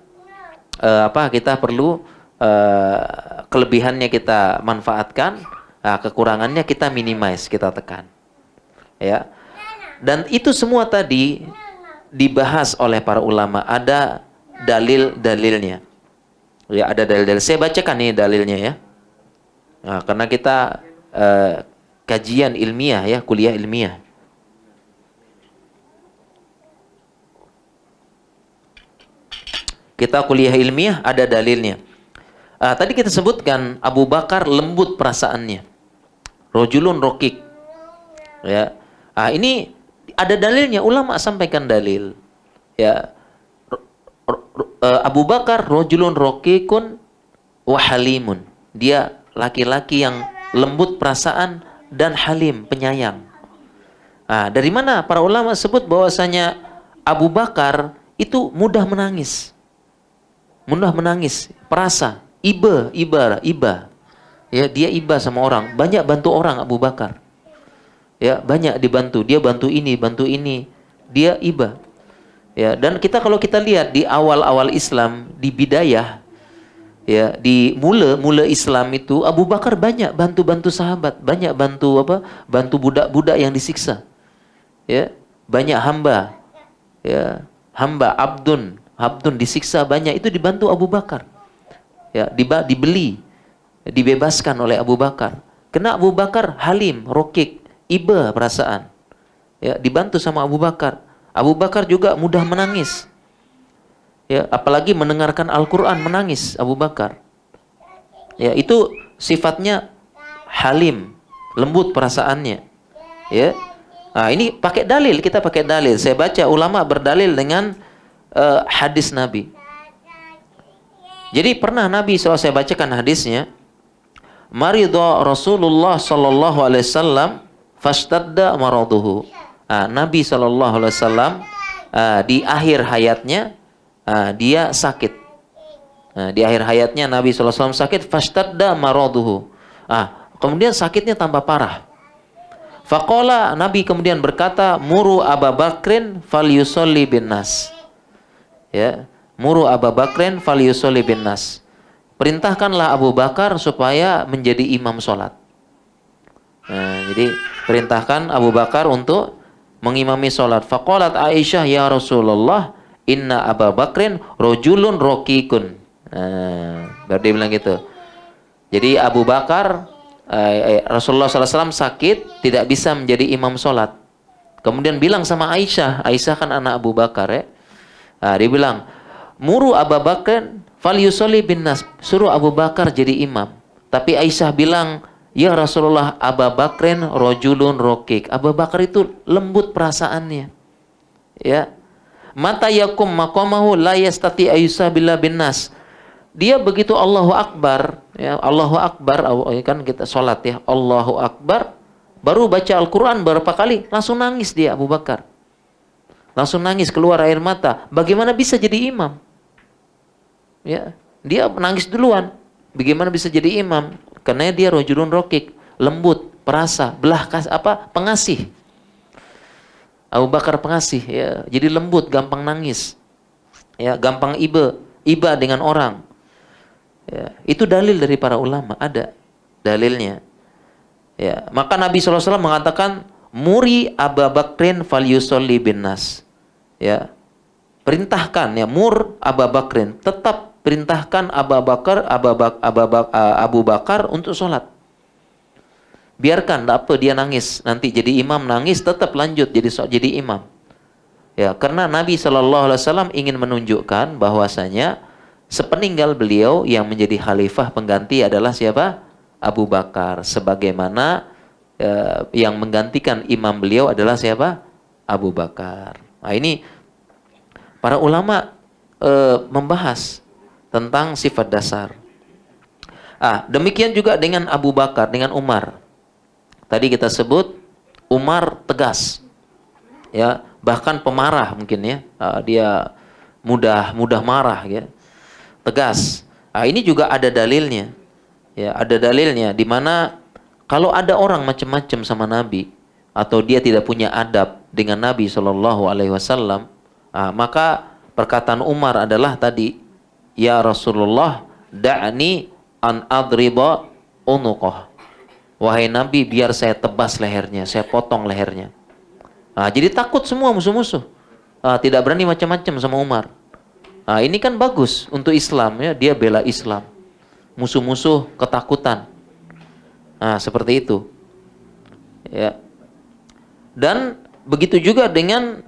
kita perlu kelebihannya kita manfaatkan, kekurangannya kita minimize, kita tekan. Ya. Dan itu semua tadi dibahas oleh para ulama, ada dalil-dalilnya. Ya, ada dalil-dalil. Saya bacakan nih dalilnya ya. Karena kita kajian ilmiah ya, kuliah ilmiah. Kita kuliah ilmiah ada dalilnya. Tadi kita sebutkan Abu Bakar lembut perasaannya. Rojulun rokik. Ya. Ini ada dalilnya, ulama sampaikan dalil. Ya. Abu Bakar rojulun rokikun wa halimun. Dia laki-laki yang lembut perasaan dan halim, penyayang. Dari mana para ulama sebut bahwasanya Abu Bakar itu mudah menangis. Mudah menangis, perasa, iba. Ya, dia iba sama orang, banyak bantu orang Abu Bakar. Ya, banyak dibantu, dia bantu ini, dia iba. Ya, dan kalau kita lihat di awal-awal Islam, di bidayah, ya, di mula Islam itu Abu Bakar banyak bantu sahabat, banyak bantu budak-budak yang disiksa. Ya, banyak hamba. Ya, hamba abdun disiksa banyak, itu dibantu Abu Bakar. Ya, dibeli, dibebaskan oleh Abu Bakar. Kena Abu Bakar halim, rokik, iba perasaan. Ya, dibantu sama Abu Bakar. Abu Bakar juga mudah menangis. Ya, apalagi mendengarkan Al-Qur'an menangis Abu Bakar. Ya, itu sifatnya halim, lembut perasaannya. Ya. Ini pakai dalil, kita pakai dalil. Saya baca ulama berdalil dengan hadis Nabi. Jadi pernah Nabi SAW, saya bacakan hadisnya. Maridha Rasulullah sallallahu alaihi wasallam fashtadda maraduhu. Nabi sallallahu alaihi wasallam di akhir hayatnya dia sakit. Di akhir hayatnya Nabi sallallahu alaihi wasallam sakit, fashtadda maraduhu. Kemudian sakitnya tambah parah. Faqala, Nabi kemudian berkata, muru Abu Bakrin falyusolli bin nas. Ya, muru Abu Bakrin falyusolli bin nas. Perintahkanlah Abu Bakar supaya menjadi imam sholat. Jadi perintahkan Abu Bakar untuk mengimami sholat. Faqalat Aisyah, ya Rasulullah, inna Abu Bakrin rojulun rokikun. Baru dia bilang gitu. Jadi Abu Bakar, Rasulullah SAW sakit, tidak bisa menjadi imam sholat. Kemudian bilang sama Aisyah, Aisyah kan anak Abu Bakar ya. Dia bilang, muru Abu Bakrin falyusolli bin nas, suruh Abu Bakar jadi imam. Tapi Aisyah bilang, ya Rasulullah, Abu Bakrin rojulun rokik. Abu Bakar itu lembut perasaannya. Ya. Mata yakum maqamahu la yastati ayusabillah bin nas. Dia begitu Allahu Akbar, ya, Allahu Akbar, kan kita sholat ya, Allahu Akbar, baru baca Al-Quran beberapa kali, langsung nangis dia Abu Bakar. Langsung nangis, keluar air mata. Bagaimana bisa jadi imam? Ya, dia menangis duluan. Bagaimana bisa jadi imam? Karena dia rojulun rokik, lembut, perasa, pengasih. Abu Bakar pengasih, ya, jadi lembut, gampang nangis, ya, gampang iba dengan orang. Ya, itu dalil dari para ulama, ada dalilnya. Ya, maka Nabi SAW mengatakan, muri Abu Bakrin falyusolli bin nas. Ya, perintahkan, ya, mur Abu Bakrin, tetap perintahkan Abu Bakar untuk sholat. Biarkan apa dia nangis, nanti jadi imam nangis, tetap lanjut jadi imam. Ya, karena Nabi SAW ingin menunjukkan bahwasanya sepeninggal beliau yang menjadi khalifah pengganti adalah siapa? Abu Bakar. Sebagaimana yang menggantikan imam beliau adalah siapa? Abu Bakar. Nah, ini para ulama membahas tentang sifat dasar. Demikian juga dengan Abu Bakar, dengan Umar. Tadi kita sebut Umar tegas, ya, bahkan pemarah mungkin ya. Dia mudah marah, ya, tegas. Ini juga ada dalilnya, ya, ada dalilnya di mana kalau ada orang macam-macam sama Nabi atau dia tidak punya adab dengan Nabi SAW, maka perkataan Umar adalah tadi, ya Rasulullah, da'ni an adriba unuqah. Wahai Nabi, biar saya tebas lehernya, saya potong lehernya. Jadi takut semua musuh-musuh. Tidak berani macam-macam sama Umar. Ini kan bagus untuk Islam, ya, dia bela Islam. Musuh-musuh ketakutan. Seperti itu. Ya. Dan begitu juga dengan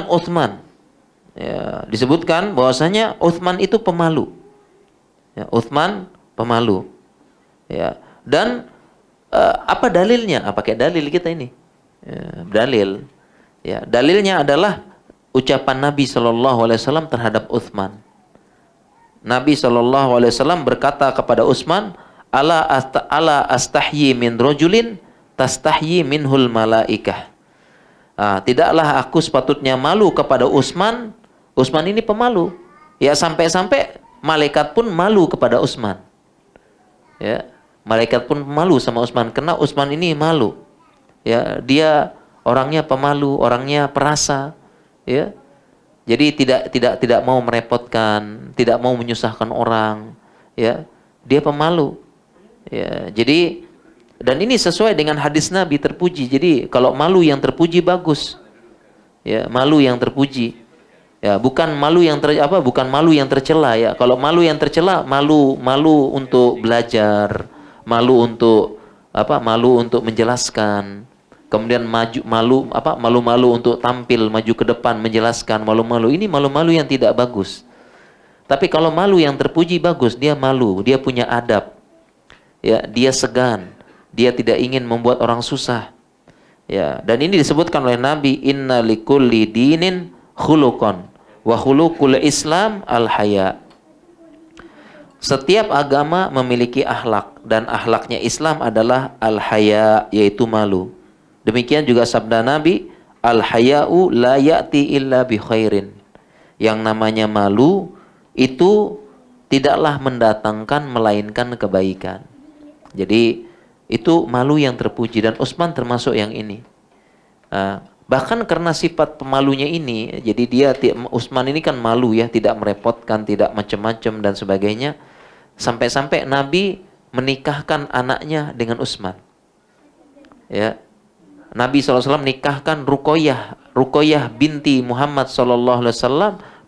Utsman. Ya, disebutkan bahwasanya Utsman itu pemalu. Ya, Utsman pemalu. Ya. Dan apa dalilnya? Pakai dalil kita ini. Ya, dalil. Ya, dalilnya adalah ucapan Nabi Shallallahu Alaihi Wasallam terhadap Utsman. Nabi Shallallahu Alaihi Wasallam berkata kepada Utsman, ala astahyi min rojulin tastahyi minhul malaikah. Tidaklah aku sepatutnya malu kepada Utsman. Utsman ini pemalu. Ya, sampai-sampai malaikat pun malu kepada Utsman. Ya, malaikat pun malu sama Utsman karena Utsman ini malu. Ya, dia orangnya pemalu, orangnya perasa. Ya. Jadi tidak mau merepotkan, tidak mau menyusahkan orang. Ya, dia pemalu. Ya, jadi dan ini sesuai dengan hadis Nabi terpuji. Jadi kalau malu yang terpuji bagus. Ya, malu yang terpuji. Ya, bukan malu yang bukan malu yang tercela ya. Kalau malu yang tercela, malu untuk belajar, malu untuk malu untuk menjelaskan. Kemudian malu-malu untuk tampil maju ke depan menjelaskan, malu-malu. Ini malu-malu yang tidak bagus. Tapi kalau malu yang terpuji bagus, dia malu, dia punya adab. Ya, dia segan, dia tidak ingin membuat orang susah. Ya, dan ini disebutkan oleh Nabi, inna likulli dinin khuluqan wa khuluqul Islam al-haya. Setiap agama memiliki akhlak dan akhlaknya Islam adalah al-haya, yaitu malu. Demikian juga sabda Nabi, al-haya'u la ya'ti illa bi khairin. Yang namanya malu itu tidaklah mendatangkan melainkan kebaikan. Jadi itu malu yang terpuji dan Utsman termasuk yang ini. Bahkan karena sifat pemalunya ini, jadi Utsman ini kan malu ya, tidak merepotkan, tidak macam-macam dan sebagainya. Sampai-sampai Nabi menikahkan anaknya dengan Utsman. Ya. Nabi SAW nikahkan Ruqayyah binti Muhammad SAW.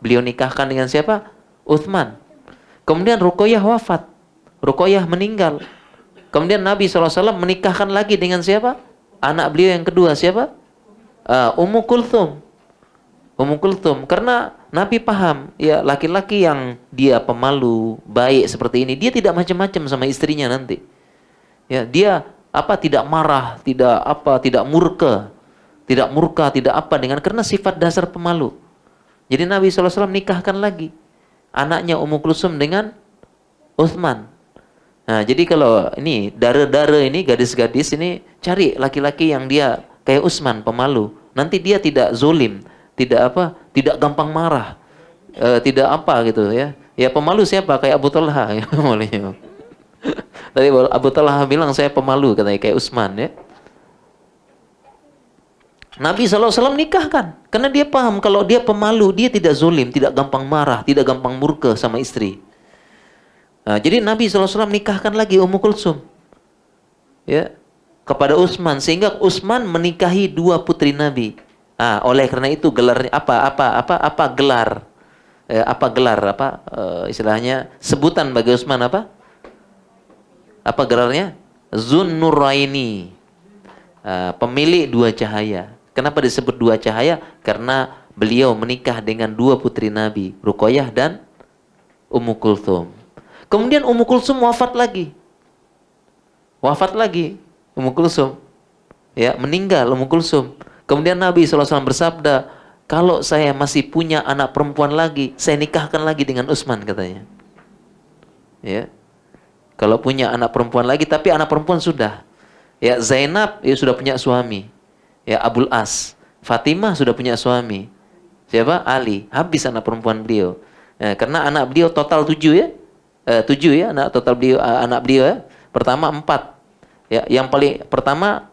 Beliau nikahkan dengan siapa? Utsman. Kemudian Ruqayyah wafat. Ruqayyah meninggal. Kemudian Nabi SAW menikahkan lagi dengan siapa? Anak beliau yang kedua siapa? Ummu Kulthum. Ummu Kulthum. Karena Nabi paham, ya laki-laki yang dia pemalu, baik seperti ini, dia tidak macam-macam sama istrinya nanti. Ya, dia tidak marah, tidak murka, tidak karena sifat dasar pemalu. Jadi Nabi SAW nikahkan lagi anaknya Ummu Kulsum dengan Utsman. Nah, jadi kalau ini dara-dara ini, gadis-gadis ini, cari laki-laki yang dia kayak Utsman, pemalu. Nanti dia tidak zolim, tidak gampang marah, tidak gitu ya. Ya pemalu siapa? Kayak Abu Talha. Tadi Abu Talha bilang saya pemalu, katanya kayak Utsman ya. Nabi SAW nikahkan karena dia paham kalau dia pemalu, dia tidak zolim, tidak gampang marah, tidak gampang murka sama istri. Nah, jadi Nabi SAW nikahkan lagi Ummu Kulsum ya kepada Utsman, sehingga Utsman menikahi dua putri Nabi. Oleh karena itu gelarnya istilahnya sebutan bagi Utsman apa gelarnya? Zunnuraini, pemilik dua cahaya. Kenapa disebut dua cahaya? Karena beliau menikah dengan dua putri Nabi, Ruqayyah dan Ummu Kulthum. Kemudian Ummu Kulthum wafat lagi Ummu Kulthum ya, meninggal Ummu Kulthum. Kemudian Nabi SAW bersabda, kalau saya masih punya anak perempuan lagi, saya nikahkan lagi dengan Utsman, katanya ya. Kalau punya anak perempuan lagi, tapi anak perempuan sudah. Ya, Zainab ya sudah punya suami. Ya, Abul As. Fatimah sudah punya suami. Siapa? Ali. Habis anak perempuan beliau. Ya, karena anak beliau total 7 ya. 7 ya, anak beliau ya. Pertama 4. Ya, yang paling pertama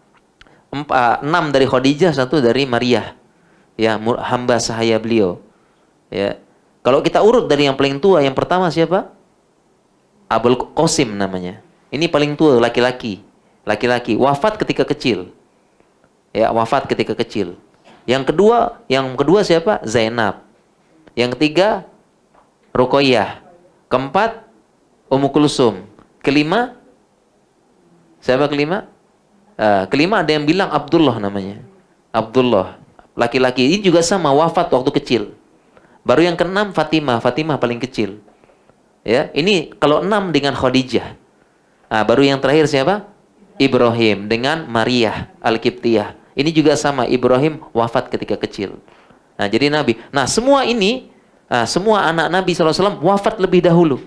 6 dari Khadijah, 1 dari Maryah. Ya, hamba sahaya beliau. Ya. Kalau kita urut dari yang paling tua, yang pertama siapa? Abul Qasim namanya. Ini paling tua, laki-laki. Wafat ketika kecil. Ya, wafat ketika kecil. Yang kedua siapa? Zainab. Yang ketiga Ruqayyah. Keempat Ummu Kulsum. Kelima siapa kelima? Kelima ada yang bilang Abdullah namanya. Abdullah, laki-laki. Ini juga sama, wafat waktu kecil. Baru yang keenam Fatimah. Fatimah paling kecil. Ya, ini kalau 6 dengan Khadijah. Baru yang terakhir siapa? Ibrahim dengan Maria Al-Qibtiyah. Ini juga sama, Ibrahim wafat ketika kecil. Jadi Nabi. Semua ini, semua anak Nabi SAW wafat lebih dahulu.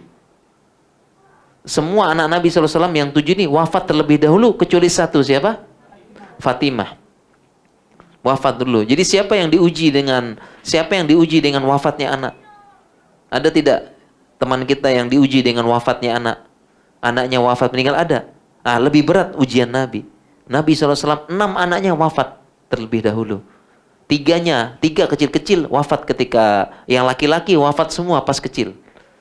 Semua anak Nabi SAW yang 7 ini wafat terlebih dahulu, kecuali satu, siapa? Fatimah. Wafat dulu. Jadi siapa yang diuji dengan wafatnya anak? Ada tidak teman kita yang diuji dengan wafatnya anak? Anaknya wafat meninggal, ada. Lebih berat ujian Nabi. Nabi SAW 6 anaknya wafat terlebih dahulu. 3 kecil-kecil wafat ketika yang laki-laki wafat semua pas kecil.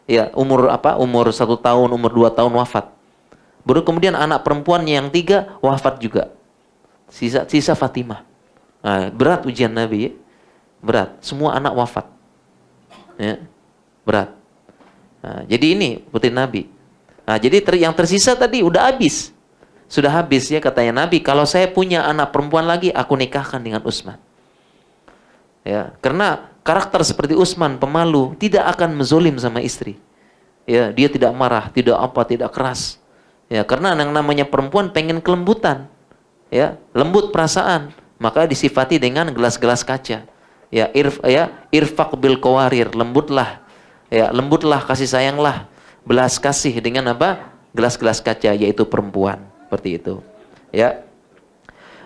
Ya, umur 1 tahun, umur 2 tahun wafat. Baru kemudian anak perempuannya yang 3 wafat juga. Sisa Fatimah. Berat ujian Nabi, ya. Berat. Semua anak wafat. Ya. Berat. Jadi ini putri Nabi. Jadi yang tersisa tadi udah habis. Sudah habis, ya, katanya Nabi, kalau saya punya anak perempuan lagi, aku nikahkan dengan Utsman. Ya, karena karakter seperti Utsman, pemalu, tidak akan menzolim sama istri. Ya, dia tidak marah, tidak keras. Ya, karena yang namanya perempuan pengen kelembutan. Ya, lembut perasaan, maka disifati dengan gelas-gelas kaca. Ya, irfaq bil qawarir, lembutlah. Ya, lembutlah, kasih sayanglah, belas kasih dengan apa? Gelas-gelas kaca, yaitu perempuan. Seperti itu. Ya.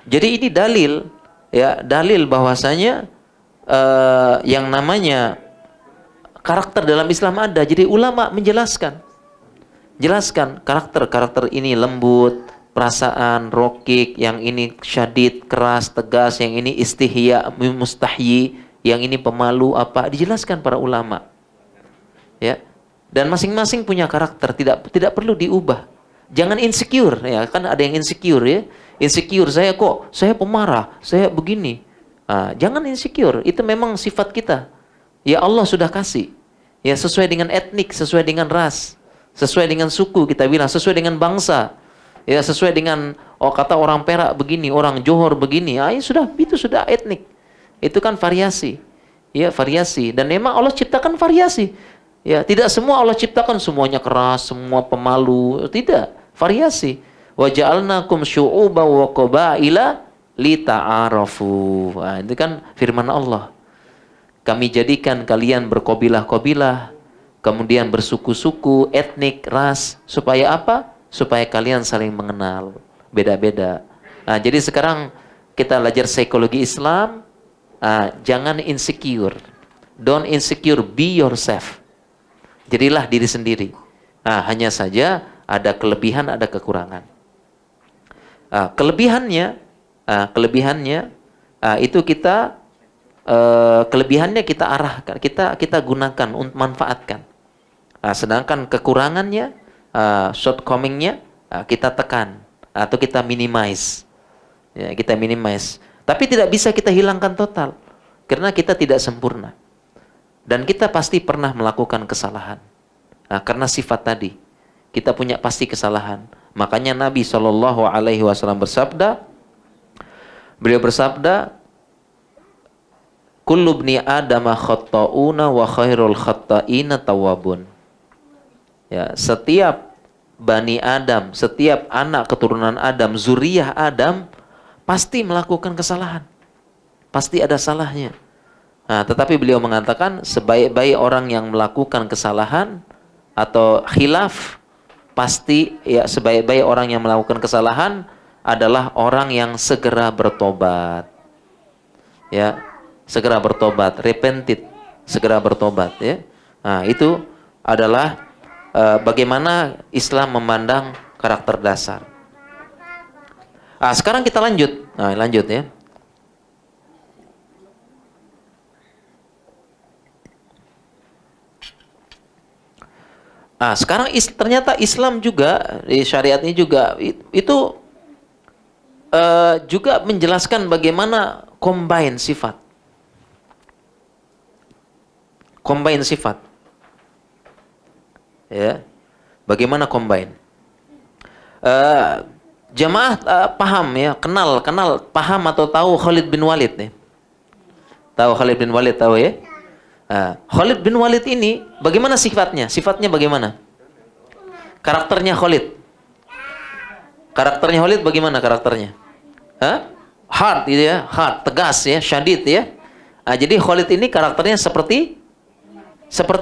Jadi ini dalil, ya, dalil bahwasanya yang namanya karakter dalam Islam ada. Jadi ulama menjelaskan karakter ini lembut, perasaan, rokik, yang ini syadid, keras, tegas, yang ini istihya, mustahyi, yang ini pemalu, dijelaskan para ulama. Ya. Dan masing-masing punya karakter, tidak perlu diubah. Jangan insecure, ya, kan ada yang insecure, ya. Insecure, saya pemarah, saya begini. Jangan insecure, itu memang sifat kita. Ya, Allah sudah kasih. Ya, sesuai dengan etnik, sesuai dengan ras, sesuai dengan suku, kita bilang sesuai dengan bangsa. Ya, sesuai dengan kata orang Perak begini, orang Johor begini. Itu sudah etnik. Itu kan variasi. Ya, variasi, dan memang Allah ciptakan variasi. Ya, tidak semua Allah ciptakan semuanya keras, semua pemalu, tidak. Variasi. Wa ja'alnakum syu'uban wa qabaila lita'arafu. Itu kan firman Allah. Kami jadikan kalian berkabilah-kabilah, kemudian bersuku-suku, etnik, ras, supaya apa? Supaya kalian saling mengenal, beda-beda. Jadi sekarang kita belajar psikologi Islam, jangan insecure. Don't insecure, be yourself. Jadilah diri sendiri. Hanya saja ada kelebihan, ada kekurangan. Kelebihannya itu kelebihannya kita arahkan, kita gunakan untuk manfaatkan. Sedangkan kekurangannya, shortcomingnya, kita tekan atau kita minimize. Ya, kita minimize. Tapi tidak bisa kita hilangkan total, karena kita tidak sempurna. Dan kita pasti pernah melakukan kesalahan. Karena sifat tadi, kita punya pasti kesalahan. Makanya Nabi SAW bersabda, beliau bersabda, kullu ibni adama khatta'una wa khairul khatta'ina tawwabun. Ya, setiap Bani Adam, setiap anak keturunan Adam, zuriyah Adam, pasti melakukan kesalahan. Pasti ada salahnya. Tetapi beliau mengatakan, sebaik-baik orang yang melakukan kesalahan atau khilaf, pasti, ya, sebaik-baik orang yang melakukan kesalahan adalah orang yang segera bertobat. Ya, segera bertobat, repented, segera bertobat, ya. Itu adalah bagaimana Islam memandang karakter dasar. Sekarang kita lanjut. Lanjut, ya. Sekarang ternyata Islam juga, di syariat ini juga itu juga menjelaskan bagaimana combine sifat. Combine sifat. Ya. Bagaimana combine? Jamaah paham ya, kenal, paham atau tahu Khalid bin Walid nih. Tahu Khalid bin Walid, tahu ya? Khalid bin Walid ini bagaimana sifatnya? Sifatnya bagaimana? Karakternya Khalid. Karakternya Khalid bagaimana karakternya? Hard gitu ya, hard, tegas ya, syadid ya. Jadi Khalid ini karakternya seperti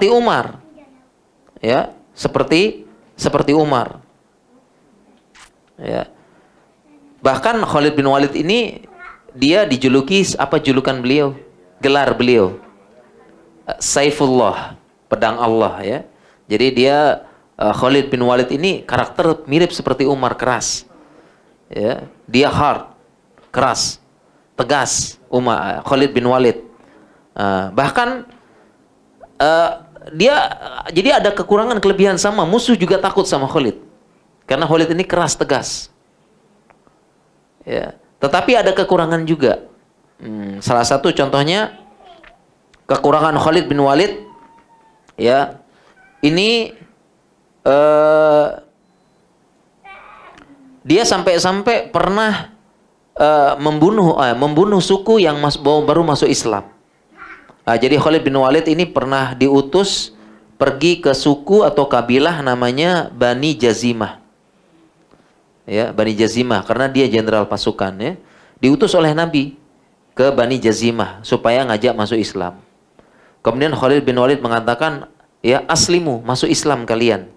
Umar. Ya, seperti Umar. Ya. Bahkan Khalid bin Walid ini dia dijuluki apa julukan beliau? Gelar beliau Saifullah, pedang Allah ya. Jadi dia Khalid bin Walid ini karakter mirip seperti Umar, keras. Ya, dia hard, keras, tegas. Khalid bin Walid. Bahkan dia jadi ada kekurangan kelebihan sama, musuh juga takut sama Khalid. Karena Khalid ini keras, tegas. Ya, tetapi ada kekurangan juga. Salah satu contohnya kekurangan Khalid bin Walid ya. Ini dia sampai pernah membunuh suku yang baru masuk Islam. Jadi Khalid bin Walid ini pernah diutus pergi ke suku atau kabilah namanya Bani Jazimah. Ya, Bani Jazimah, karena dia jenderal pasukan ya. Diutus oleh Nabi ke Bani Jazimah supaya ngajak masuk Islam. Kemudian Khalid bin Walid mengatakan, ya aslimu, masuk Islam kalian.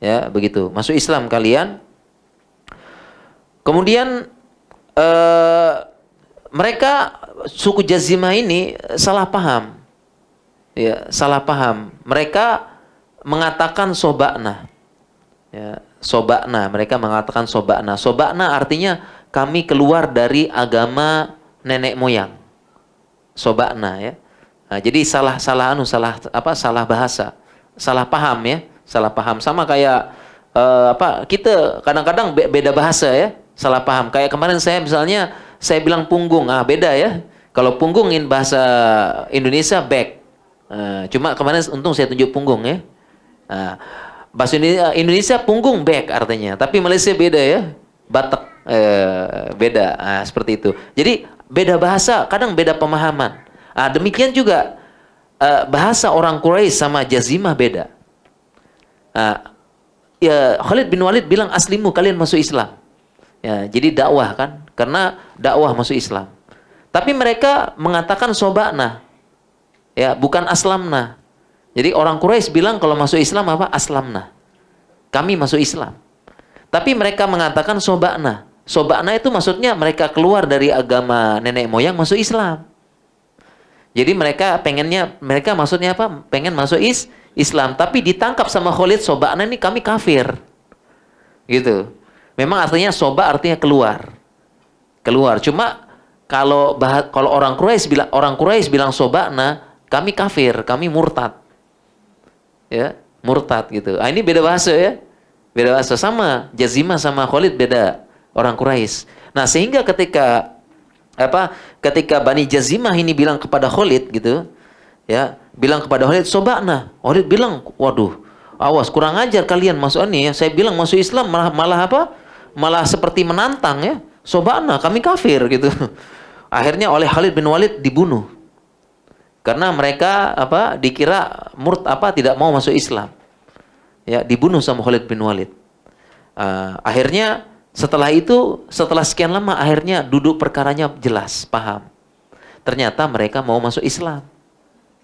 Ya, begitu. Masuk Islam kalian. Kemudian mereka suku Jazimah ini salah paham. Ya, salah paham. Mereka mengatakan sobakna. Ya, sobakna, mereka mengatakan sobakna. Sobakna artinya kami keluar dari agama nenek moyang. Sobakna ya. Jadi salah bahasa, salah paham ya, salah paham. Sama kayak kita kadang-kadang beda bahasa ya, salah paham. Kayak kemarin saya bilang punggung, beda ya. Kalau punggungin bahasa Indonesia back. Cuma kemarin untung saya tunjuk punggung ya. Bahasa Indonesia punggung back artinya, tapi Malaysia beda ya, Batak beda, seperti itu. Jadi beda bahasa, kadang beda pemahaman. Demikian juga bahasa orang Quraisy sama Jazimah beda. Ya Khalid bin Walid bilang aslimu, kalian masuk Islam. Ya, jadi dakwah kan, karena dakwah masuk Islam. Tapi mereka mengatakan sobakna, ya bukan aslamna. Jadi orang Quraisy bilang kalau masuk Islam apa? Aslamna. Kami masuk Islam. Tapi mereka mengatakan sobakna. Sobakna itu maksudnya mereka keluar dari agama nenek moyang masuk Islam. Jadi mereka maksudnya apa? Pengen masuk Islam. Tapi ditangkap sama Khalid, sobakna ini kami kafir. Gitu. Memang artinya soba artinya keluar. Keluar. Cuma kalau orang Quraisy bilang sobakna, kami kafir, kami murtad. Ya, murtad gitu. Ini beda bahasa ya. Beda bahasa, sama Jazimah sama Khalid beda, orang Quraisy. Nah, sehingga ketika Bani Jazimah ini bilang kepada Khalid gitu, ya, bilang kepada Khalid sobakna. Khalid bilang, waduh, awas kurang ajar kalian masuk ini ya. Saya bilang masuk Islam malah apa? Malah seperti menantang ya. Sobakna, kami kafir gitu. Akhirnya oleh Khalid bin Walid dibunuh. Karena mereka dikira tidak mau masuk Islam. Ya, dibunuh sama Khalid bin Walid. Akhirnya setelah sekian lama akhirnya duduk perkaranya jelas, paham. Ternyata mereka mau masuk Islam.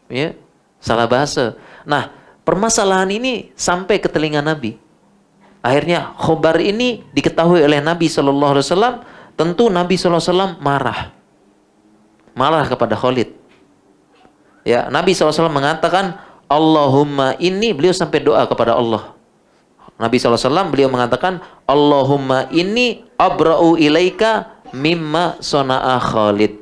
Ya, salah bahasa. Nah, permasalahan ini sampai ke telinga Nabi. Akhirnya khobar ini diketahui oleh Nabi sallallahu alaihi wasallam, tentu Nabi sallallahu alaihi wasallam marah kepada Khalid. Ya, Nabi SAW mengatakan Allahumma inni, beliau sampai doa kepada Allah. Nabi SAW beliau mengatakan Allahumma inni abra'u ilaika mimma sona'a Khalid.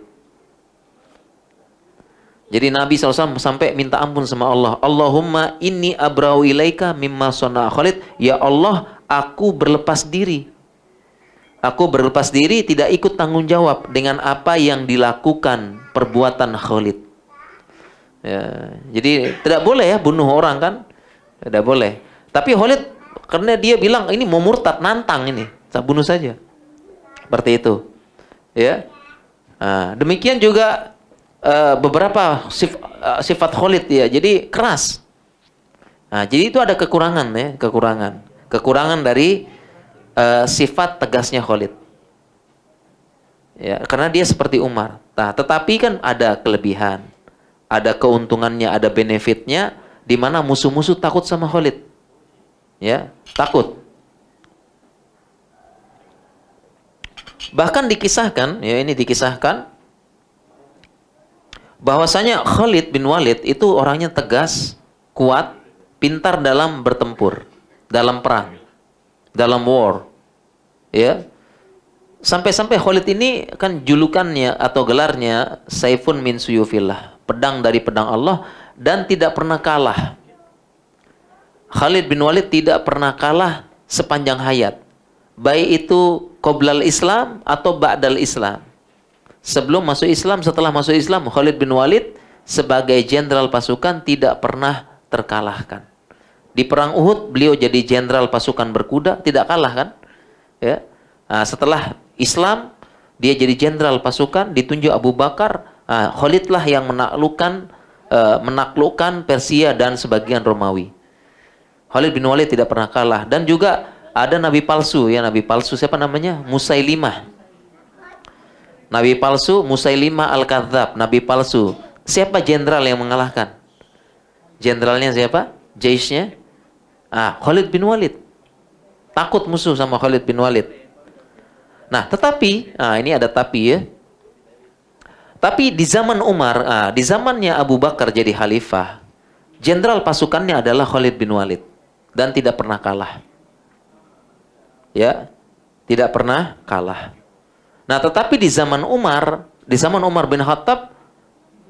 Jadi Nabi SAW sampai minta ampun sama Allah. Allahumma inni abra'u ilaika mimma sona'a Khalid. Ya Allah, aku berlepas diri. Aku berlepas diri, tidak ikut tanggung jawab dengan apa yang dilakukan perbuatan Khalid. Ya, jadi tidak boleh ya bunuh orang kan, tidak boleh. Tapi Khalid karena dia bilang ini mau murtad, nantang ini, saya bunuh saja. Seperti itu. Ya. Demikian juga beberapa sifat Khalid ya. Jadi keras. Jadi itu ada kekurangan ya, kekurangan dari sifat tegasnya Khalid. Ya, karena dia seperti Umar. Nah, tetapi kan ada kelebihan, ada keuntungannya, ada benefitnya, di mana musuh-musuh takut sama Khalid. Ya, takut. Bahkan dikisahkan, ya ini dikisahkan, bahwasanya Khalid bin Walid itu orangnya tegas, kuat, pintar dalam bertempur, dalam perang, dalam war. Ya. Sampai-sampai Khalid ini kan julukannya atau gelarnya Saifun min suyufillah, pedang dari pedang Allah, dan tidak pernah kalah. Khalid bin Walid tidak pernah kalah sepanjang hayat. Baik itu qoblal Islam atau ba'dal Islam. Sebelum masuk Islam, setelah masuk Islam, Khalid bin Walid sebagai jenderal pasukan tidak pernah terkalahkan. Di perang Uhud beliau jadi jenderal pasukan berkuda, tidak kalah kan? Ya. Setelah Islam, dia jadi jenderal pasukan, ditunjuk Abu Bakar. Khalid lah yang menaklukkan Persia dan sebagian Romawi. Khalid bin Walid tidak pernah kalah. Dan juga ada nabi palsu, ya nabi palsu siapa namanya? Musailimah. Nabi palsu Musailimah al-Kadzab, nabi palsu. Siapa jenderal yang mengalahkan? Jenderalnya siapa? Jaishnya? Khalid bin Walid. Takut musuh sama Khalid bin Walid. Nah, tetapi, ini ada tapi ya. Tapi di zaman Umar, di zamannya Abu Bakar jadi khalifah, jenderal pasukannya adalah Khalid bin Walid dan tidak pernah kalah. Ya, tidak pernah kalah. Nah, tetapi di zaman Umar bin Khattab,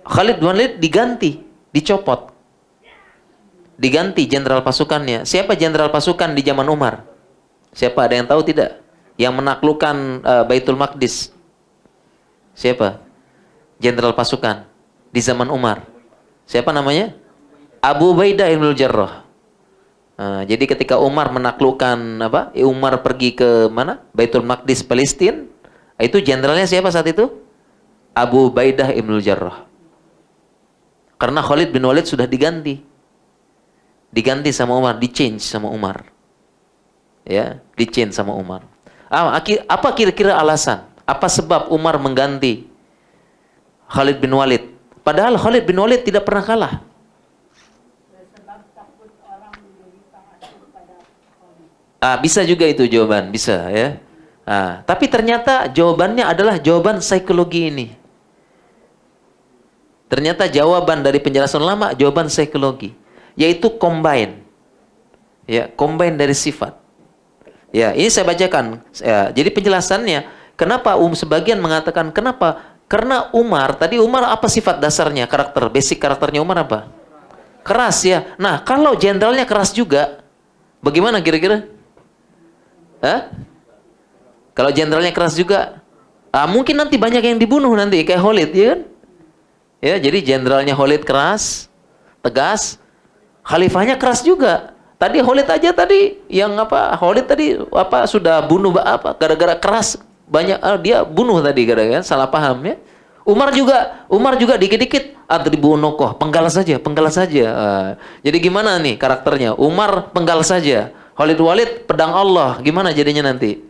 Khalid bin Walid diganti, dicopot. Diganti jenderal pasukannya. Siapa jenderal pasukan di zaman Umar? Siapa, ada yang tahu tidak? Yang menaklukkan Baitul Maqdis. Siapa? Jenderal pasukan di zaman Umar. Siapa namanya? Abu Ubaidah bin Jarrah. Jadi ketika Umar menaklukkan Umar pergi ke mana? Baitul Maqdis, Palestina. Itu jenderalnya siapa saat itu? Abu Ubaidah bin Jarrah. Karena Khalid bin Walid sudah diganti. Diganti sama Umar, di-change sama Umar. Ya, di-change sama Umar. Apa kira-kira alasan? Apa sebab Umar mengganti Khalid bin Walid? Padahal Khalid bin Walid tidak pernah kalah. Bisa juga itu jawaban, bisa ya. Tapi ternyata jawabannya adalah jawaban psikologi ini. Ternyata jawaban dari penjelasan ulama jawaban psikologi, yaitu combine. Ya, combine dari sifat. Ya, ini saya bacakan. Ya, jadi penjelasannya, kenapa sebagian mengatakan kenapa? Karena Umar apa sifat dasarnya, basic karakternya Umar apa? Keras ya. Nah, kalau jenderalnya keras juga, bagaimana kira-kira? Kalau jenderalnya keras juga, mungkin nanti banyak yang dibunuh nanti kayak Khalid, ya kan? Ya, jadi jenderalnya Khalid keras, tegas, khalifahnya keras juga. Tadi Khalid aja Khalid tadi sudah bunuh gara-gara keras banyak dia bunuh tadi gara-gara salah paham ya. Umar juga dikit-dikit dibunuh penggal saja. Jadi gimana nih karakternya? Umar penggal saja, Khalid Walid pedang Allah. Gimana jadinya nanti?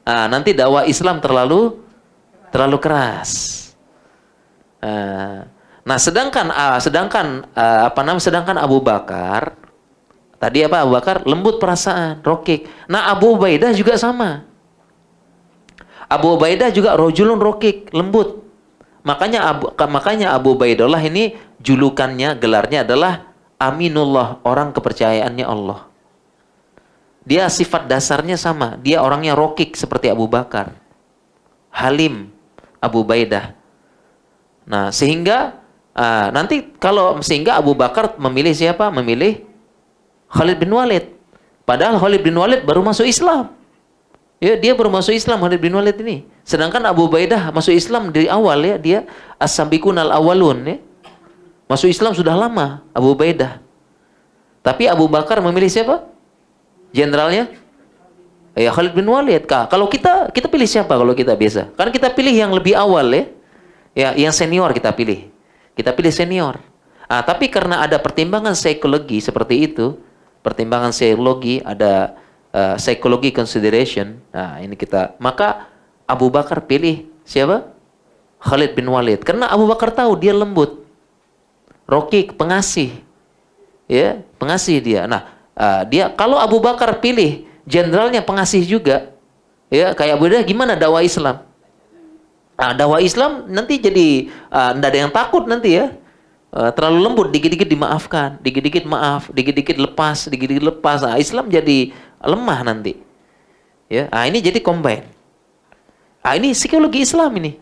Nanti dakwah Islam terlalu keras. Sedangkan Abu Bakar tadi Abu Bakar lembut perasaan, rokik. Nah, Abu Ubaidah juga sama. Abu Ubaidah juga rojulun rokik, lembut. Makanya Abu Ubaidullah ini julukannya, gelarnya adalah Aminullah, orang kepercayaannya Allah. Dia sifat dasarnya sama, dia orangnya rokik seperti Abu Bakar. Halim Abu Ubaidah. Nah, sehingga Abu Bakar memilih siapa? Memilih Khalid bin Walid. Padahal Khalid bin Walid baru masuk Islam. Ya, dia baru masuk Islam Khalid bin Walid ini. Sedangkan Abu Ubaidah masuk Islam dari awal ya, dia as-sabiqun al-awwalun ya. Masuk Islam sudah lama Abu Ubaidah. Tapi Abu Bakar memilih siapa? Jenderalnya Ya Khalid bin Walid. Kalau kita pilih siapa kalau kita biasa? Kan kita pilih yang lebih awal ya. Ya, yang senior kita pilih. Kita pilih senior. Tapi karena ada pertimbangan psikologi seperti itu, pertimbangan psikologi, ada psychology consideration. Nah, ini maka Abu Bakar pilih siapa? Khalid bin Walid. Karena Abu Bakar tahu dia lembut. Rokik, pengasih. Ya, pengasih dia. Nah, dia kalau Abu Bakar pilih jenderalnya pengasih juga. Ya, kayak Abu Bakar gimana dakwah Islam? Dakwah Islam nanti jadi nggak ada yang takut nanti ya. Terlalu lembut, dikit-dikit dimaafkan, dikit-dikit maaf, dikit-dikit lepas, dikit-dikit lepas. Islam jadi lemah nanti. Ya, ini jadi combine. Ini psikologi Islam ini.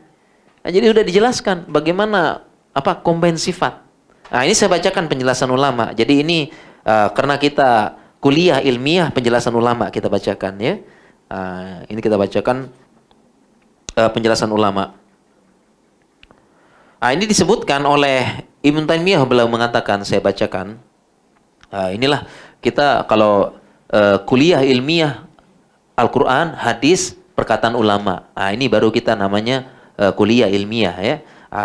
Jadi udah dijelaskan bagaimana combine sifat. Ini saya bacakan penjelasan ulama. Jadi ini karena kita kuliah ilmiah penjelasan ulama kita bacakan ya. Ini kita bacakan penjelasan ulama. Ini disebutkan oleh Ibnu Taimiyah, beliau mengatakan, saya bacakan. Inilah kita kalau kuliah ilmiah Al-Quran, hadis, perkataan ulama. Ini baru kita namanya kuliah ilmiah ya.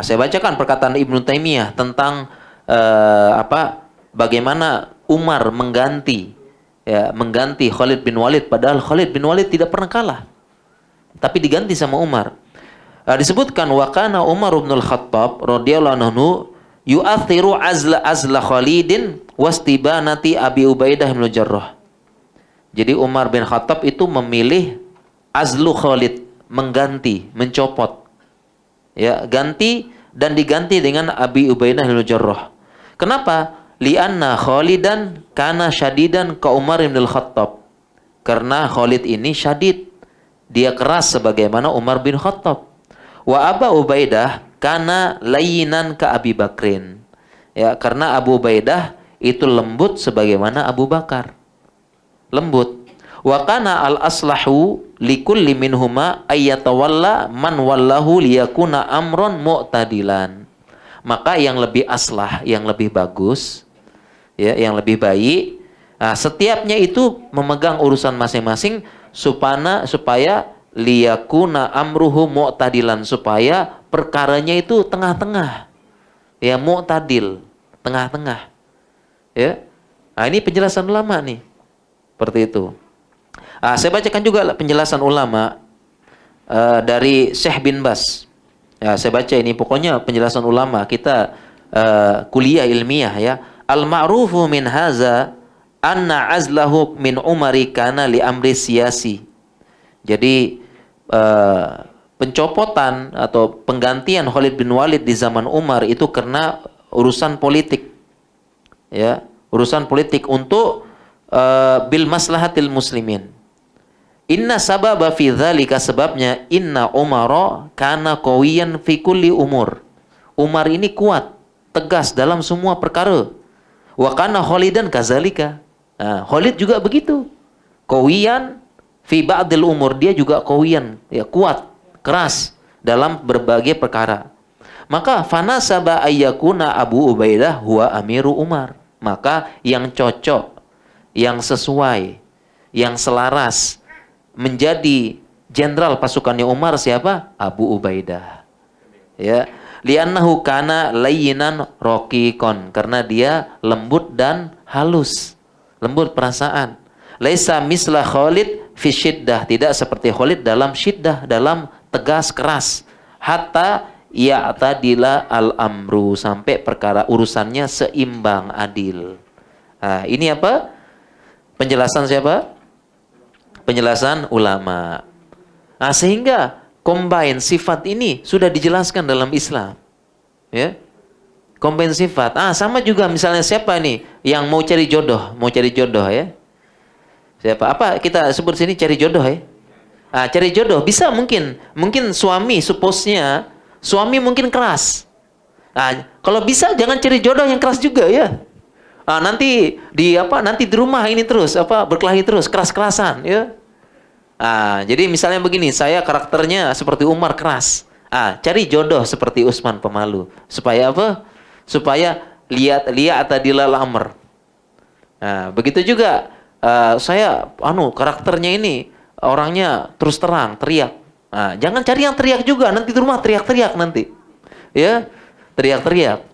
Saya bacakan perkataan Ibnu Taimiyah tentang bagaimana Umar mengganti Khalid bin Walid, padahal Khalid bin Walid tidak pernah kalah. Tapi diganti sama Umar. Disebutkan wa kana Umar bin Al-Khattab radhiyallahu anhu yu'athiru azla Khalidin wastibanati Abi Ubaidah bin Jarrah. Jadi Umar bin Khattab itu memilih azlu Khalid, mengganti, mencopot. Ya, ganti dan diganti dengan Abi Ubaidah bin Jarrah. Kenapa? Lianna Khalidan kana syadidan ka Umar bin Al-Khattab. Karena Khalid ini syadid, dia keras sebagaimana Umar bin Khattab. Wa Abu Ubaidah karena layinan ke Abi Bakrin. Ya, karena Abu Ubaidah itu lembut sebagaimana Abu Bakar. Lembut. Wa kana al-aslahu likulli minhuma ayyatawalla man wallahu liyakuna amron mu'tadilan. Maka yang lebih aslah, yang lebih bagus, ya, yang lebih baik, setiapnya itu memegang urusan masing-masing supaya liyakuna amruhu mu'tadilan, supaya perkaranya itu tengah-tengah. Ya, mu'tadil, tengah-tengah. Ya. Ini penjelasan ulama nih. Seperti itu. Saya bacakan juga penjelasan ulama dari Syekh bin Bas. Ya, saya baca ini pokoknya penjelasan ulama kita kuliah ilmiah ya. Al-ma'rufu min haza anna azlahu min Umari kana li amri siyasi. Jadi pencopotan atau penggantian Khalid bin Walid di zaman Umar itu karena urusan politik. Ya, urusan politik untuk bil maslahatil muslimin. Inna sababa fi dzalika, sebabnya inna Umara kana qawiyan fi kulli umur. Umar ini kuat, tegas dalam semua perkara. Wa kana Khalidan kazalika. Khalid juga begitu. Qawiyan fi ba'dil umur, dia juga qawiyan, ya, kuat, keras dalam berbagai perkara. Maka fanasaba ayyakuna Abu Ubaidah huwa amiru Umar. Maka yang cocok, yang sesuai, yang selaras menjadi jenderal pasukannya Umar siapa? Abu Ubaidah. Ya, li'annahu kana layyinan raqiqan, karena dia lembut dan halus, lembut perasaan. Laisa misla Khalid fi syiddah, tidak seperti Khalid dalam syiddah, dalam tegas keras. Hatta ya'tadila al-amru, sampai perkara urusannya seimbang, adil. Ini apa? Penjelasan siapa? Penjelasan ulama. Sehingga combine sifat ini sudah dijelaskan dalam Islam. Ya. Combine sifat. Sama juga misalnya siapa nih yang mau cari jodoh ya. Siapa? Apa kita sebut sini cari jodoh ya? Cari jodoh bisa mungkin suami suppose-nya suami mungkin keras. Kalau bisa jangan cari jodoh yang keras juga ya. Nanti di rumah ini terus berkelahi terus, keras-kerasan ya. Jadi misalnya begini, saya karakternya seperti Umar, keras. Cari jodoh seperti Utsman, pemalu. Supaya apa? Supaya lihat tadilal amr. Begitu juga saya karakternya ini orangnya terus terang, teriak. Nah, jangan cari yang teriak juga, nanti di rumah teriak-teriak nanti. Ya, teriak-teriak.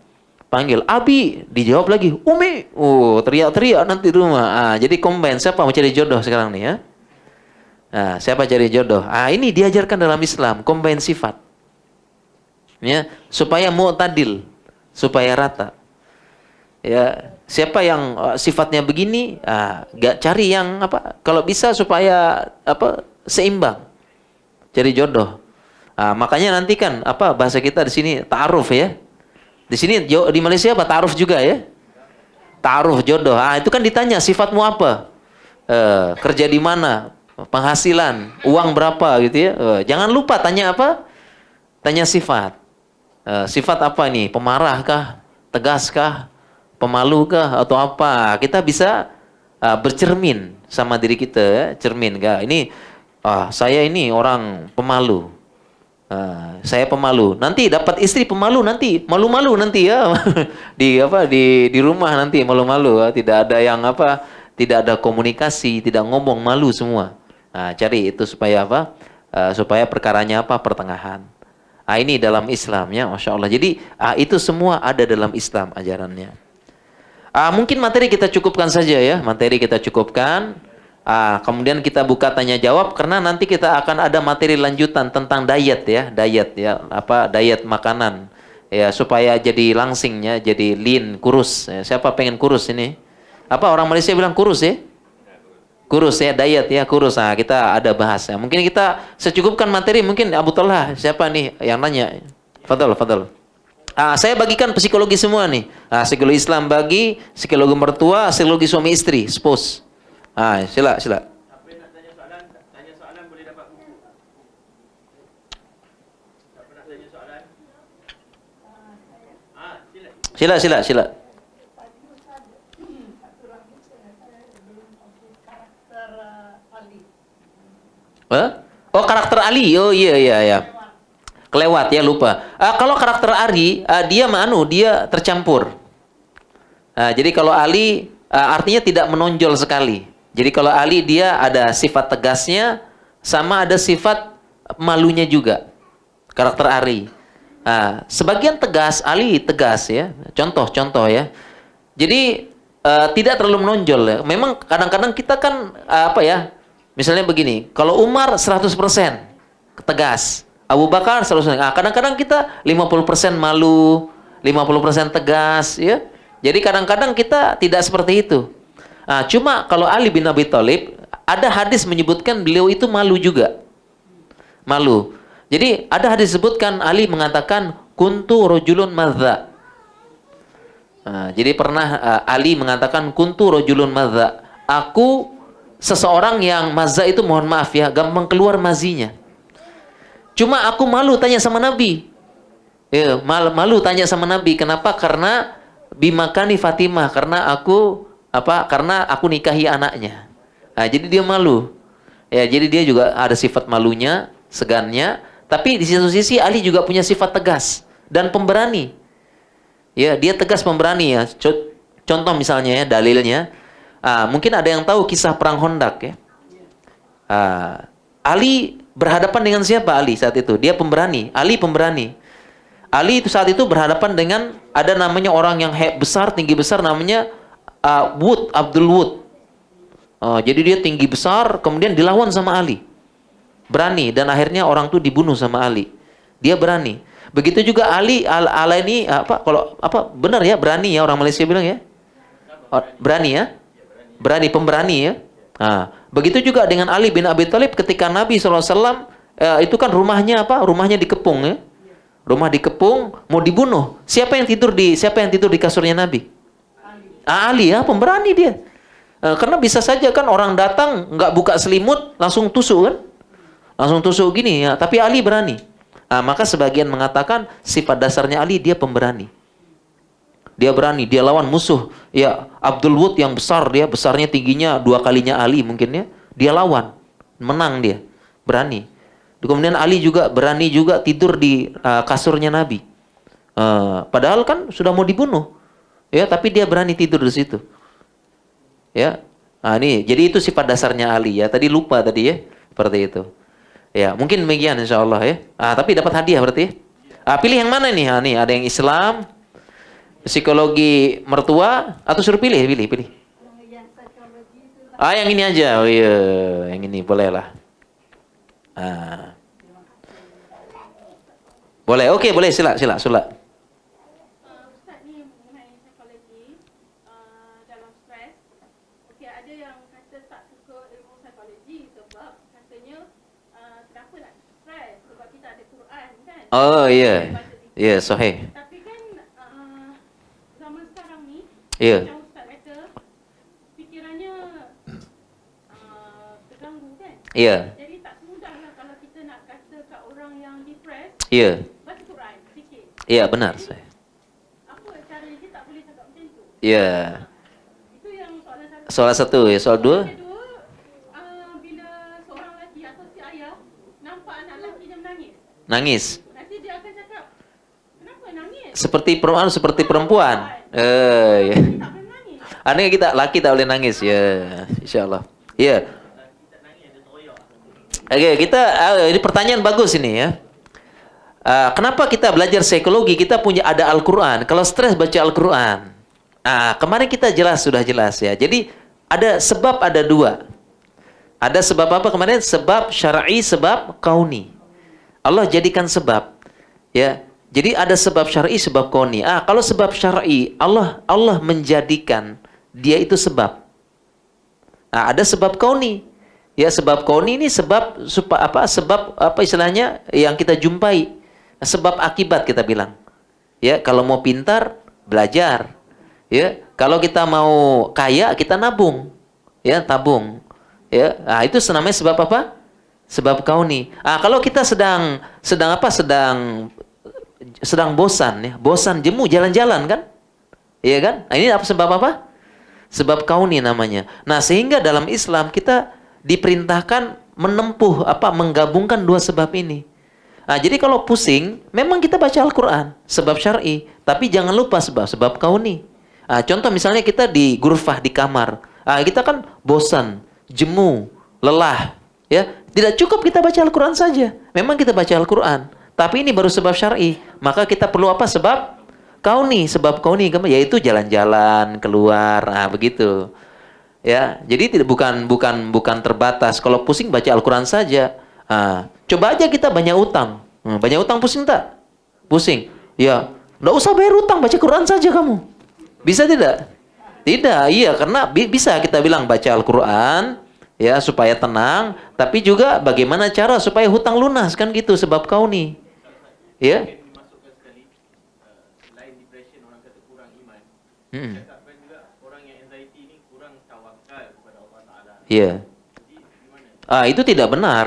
Panggil Abi, dijawab lagi Umi. Oh, teriak-teriak nanti di rumah. Jadi combine. Siapa mau cari jodoh sekarang nih ya? Nah, siapa cari jodoh? Ini diajarkan dalam Islam, combine sifat. Ya, supaya mu'tadil, supaya rata. Ya, siapa yang sifatnya begini, gak cari yang apa? Kalau bisa supaya apa? Seimbang. Cari jodoh. Makanya nanti kan apa bahasa kita di sini ta'aruf ya. Di sini di Malaysia apa ta'aruf juga ya? Ta'aruf jodoh. Itu kan ditanya sifatmu apa? Kerja di mana? Penghasilan, uang berapa gitu ya? Jangan lupa tanya apa? Tanya sifat. Sifat apa nih? Pemarah kah? Tegas kah? Pemalu kah? Atau apa? Kita bisa bercermin sama diri kita ya. Cermin kah? Ini saya ini orang pemalu. Saya pemalu. Nanti dapat istri pemalu nanti, malu-malu nanti ya. di rumah nanti malu-malu ya. Tidak ada yang apa? Tidak ada komunikasi, tidak ngomong, malu semua. Cari itu supaya apa? Supaya perkaranya apa? Pertengahan. Ini dalam Islam ya, Masya Allah. Jadi itu semua ada dalam Islam ajarannya. Mungkin materi kita cukupkan saja ya. Materi kita cukupkan. Kemudian kita buka tanya jawab karena nanti kita akan ada materi lanjutan tentang diet ya, diet makanan ya supaya jadi langsingnya, jadi lean, kurus. Ya, siapa pengen kurus ini? Apa orang Malaysia bilang kurus ya? Kurus ya, diet ya, kurus. Kita ada bahas ya. Mungkin kita secukupkan materi, mungkin Abu Talha, siapa nih yang nanya? Fadal, fadal. Saya bagikan psikologi semua nih. Psikologi Islam bagi, psikologi mertua, psikologi suami istri, spouse. Sila. Siapa nak tanya soalan boleh dapat buku. Siapa nak tanya soalan? Sila. Karakter Ali. Oh iya. Kelewat ya, lupa. Kalau karakter Ali, dia tercampur. Jadi kalau Ali artinya tidak menonjol sekali. Jadi kalau Ali dia ada sifat tegasnya sama ada sifat malunya juga. Karakter Ali. Sebagian tegas, Ali tegas ya. Contoh ya. Jadi tidak terlalu menonjol ya. Memang kadang-kadang kita kan misalnya begini, kalau Umar 100% tegas, Abu Bakar 100%. Kadang-kadang kita 50% malu, 50% tegas ya. Jadi kadang-kadang kita tidak seperti itu. Cuma kalau Ali bin Abi Thalib, ada hadis menyebutkan beliau itu malu juga. Malu. Jadi ada hadis disebutkan Ali mengatakan kuntu rajulun madza. Jadi pernah Ali mengatakan kuntu rajulun madza. Aku seseorang yang mazza itu mohon maaf ya, gampang keluar mazinya. Cuma aku malu tanya sama Nabi. Ya, malu tanya sama Nabi. Kenapa? Karena bimakani Fatimah, karena aku nikahi anaknya. Jadi dia malu. Ya, jadi dia juga ada sifat malunya, segannya. Tapi di satu sisi Ali juga punya sifat tegas dan pemberani. Ya, dia tegas pemberani ya. Contoh misalnya ya, dalilnya. Mungkin ada yang tahu kisah perang Khandaq ya. Ali berhadapan dengan siapa Ali saat itu? Dia pemberani. Ali pemberani. Ali itu saat itu berhadapan dengan ada namanya orang yang besar, tinggi besar namanya Abdul Wud. Jadi dia tinggi besar, kemudian dilawan sama Ali. Berani dan akhirnya orang itu dibunuh sama Ali. Dia berani. Begitu juga Ali ini benar ya, berani ya orang Malaysia bilang ya. Berani ya? Berani, pemberani ya. Begitu juga dengan Ali bin Abi Thalib ketika Nabi SAW itu kan rumahnya rumahnya dikepung ya. Rumah dikepung, mau dibunuh. Siapa yang tidur di kasurnya Nabi? Ali ya, pemberani dia. Karena bisa saja kan orang datang nggak buka selimut langsung tusuk kan? Langsung tusuk gini ya, tapi Ali berani. Maka sebagian mengatakan sifat dasarnya Ali dia pemberani. Dia berani, dia lawan musuh. Ya, Abdul Wud yang besar, dia besarnya tingginya 2 kalinya Ali mungkin ya. Dia lawan, menang dia, berani. Kemudian Ali juga berani juga tidur di kasurnya Nabi. Padahal kan sudah mau dibunuh. Ya, tapi dia berani tidur di situ. Ya. Ini jadi itu sifat dasarnya Ali ya. Tadi lupa tadi ya. seperti itu. Ya, mungkin demikian insya Allah ya. Tapi dapat hadiah berarti ya. Pilih yang mana nih? Nih ada yang Islam, psikologi mertua, atau suruh pilih, pilih. Yang ini aja. Oh iya, yang ini boleh lah. Boleh, oke, boleh, sila. Ustaz ni mengenai psikologi dalam stres. Okey, ada yang kata tak suka ilmu psikologi sebab katanya kenapa nak stres? Sebab kita ada Quran kan. Oh iya. Ya, sahih. Tapi kan zaman sekarang ni Ya. macam Ustaz kata fikirannya terganggu kan. Iya. Jadi tak semudahlah kalau kita nak kata kat orang yang depressed Iya. baca Quran sikit. Iya, benar saya. Apa caranya dia tak boleh cakap macam tu? Iya. Itu yang soalan satu. Soal satu ya, soal dua. Soalan kedua, bila seorang lelaki atau si ayah nampak anak lelakinya menangis, Nangis. nanti dia akan cakap, kenapa nangis? Seperti perempuan. Ya. Dia tak boleh menangis. Aneh kita laki tak boleh nangis ya, insyaallah. Iya. Oke, ini pertanyaan bagus ini ya. Kenapa kita belajar psikologi? Kita ada Al-Quran. Kalau stres baca Al-Quran. Kemarin kita sudah jelas ya. Jadi ada sebab, ada dua. Ada sebab apa kemarin? Sebab syar'i, sebab kauni. Allah jadikan sebab. Ya. Jadi ada sebab syar'i, sebab kauni. Kalau sebab syar'i, Allah menjadikan dia itu sebab. Ada sebab kauni. Ya, sebab kauni ini sebab sebab istilahnya yang kita jumpai. Sebab akibat kita bilang. Ya, kalau mau pintar, belajar. Ya, kalau kita mau kaya, kita nabung. Ya, tabung. Ya, itu namanya sebab apa? Sebab kauni. Kalau kita sedang bosan ya, bosan jemu jalan-jalan kan? Iya kan? Ini sebab apa? Sebab kauni namanya. Nah, sehingga dalam Islam kita diperintahkan menggabungkan dua sebab ini. Jadi kalau pusing, memang kita baca Al-Quran, sebab syar'i, tapi jangan lupa sebab kauni. Contoh misalnya kita di ghurfah, di kamar. Kita kan bosan, jemu, lelah, ya. Tidak cukup kita baca Al-Quran saja. Memang kita baca Al-Quran, tapi ini baru sebab syar'i. Maka kita perlu apa? Sebab kauni, yaitu jalan-jalan, keluar, begitu. Ya, jadi bukan terbatas. Kalau pusing baca Al-Quran saja. Coba aja kita banyak utang. Banyak utang pusing tak? Pusing. Ya, nggak usah bayar utang, baca Quran saja kamu. Bisa tidak? Tidak. Iya, karena bisa kita bilang baca Al-Quran ya supaya tenang, tapi juga bagaimana cara supaya hutang lunas kan gitu, sebab kauni. Ya. Dimasukkan sekali selain depression orang kata kurang iman. Cakapkan juga orang yang anxiety ni kurang tawakal kepada Allah Taala. Iya. Itu tidak benar,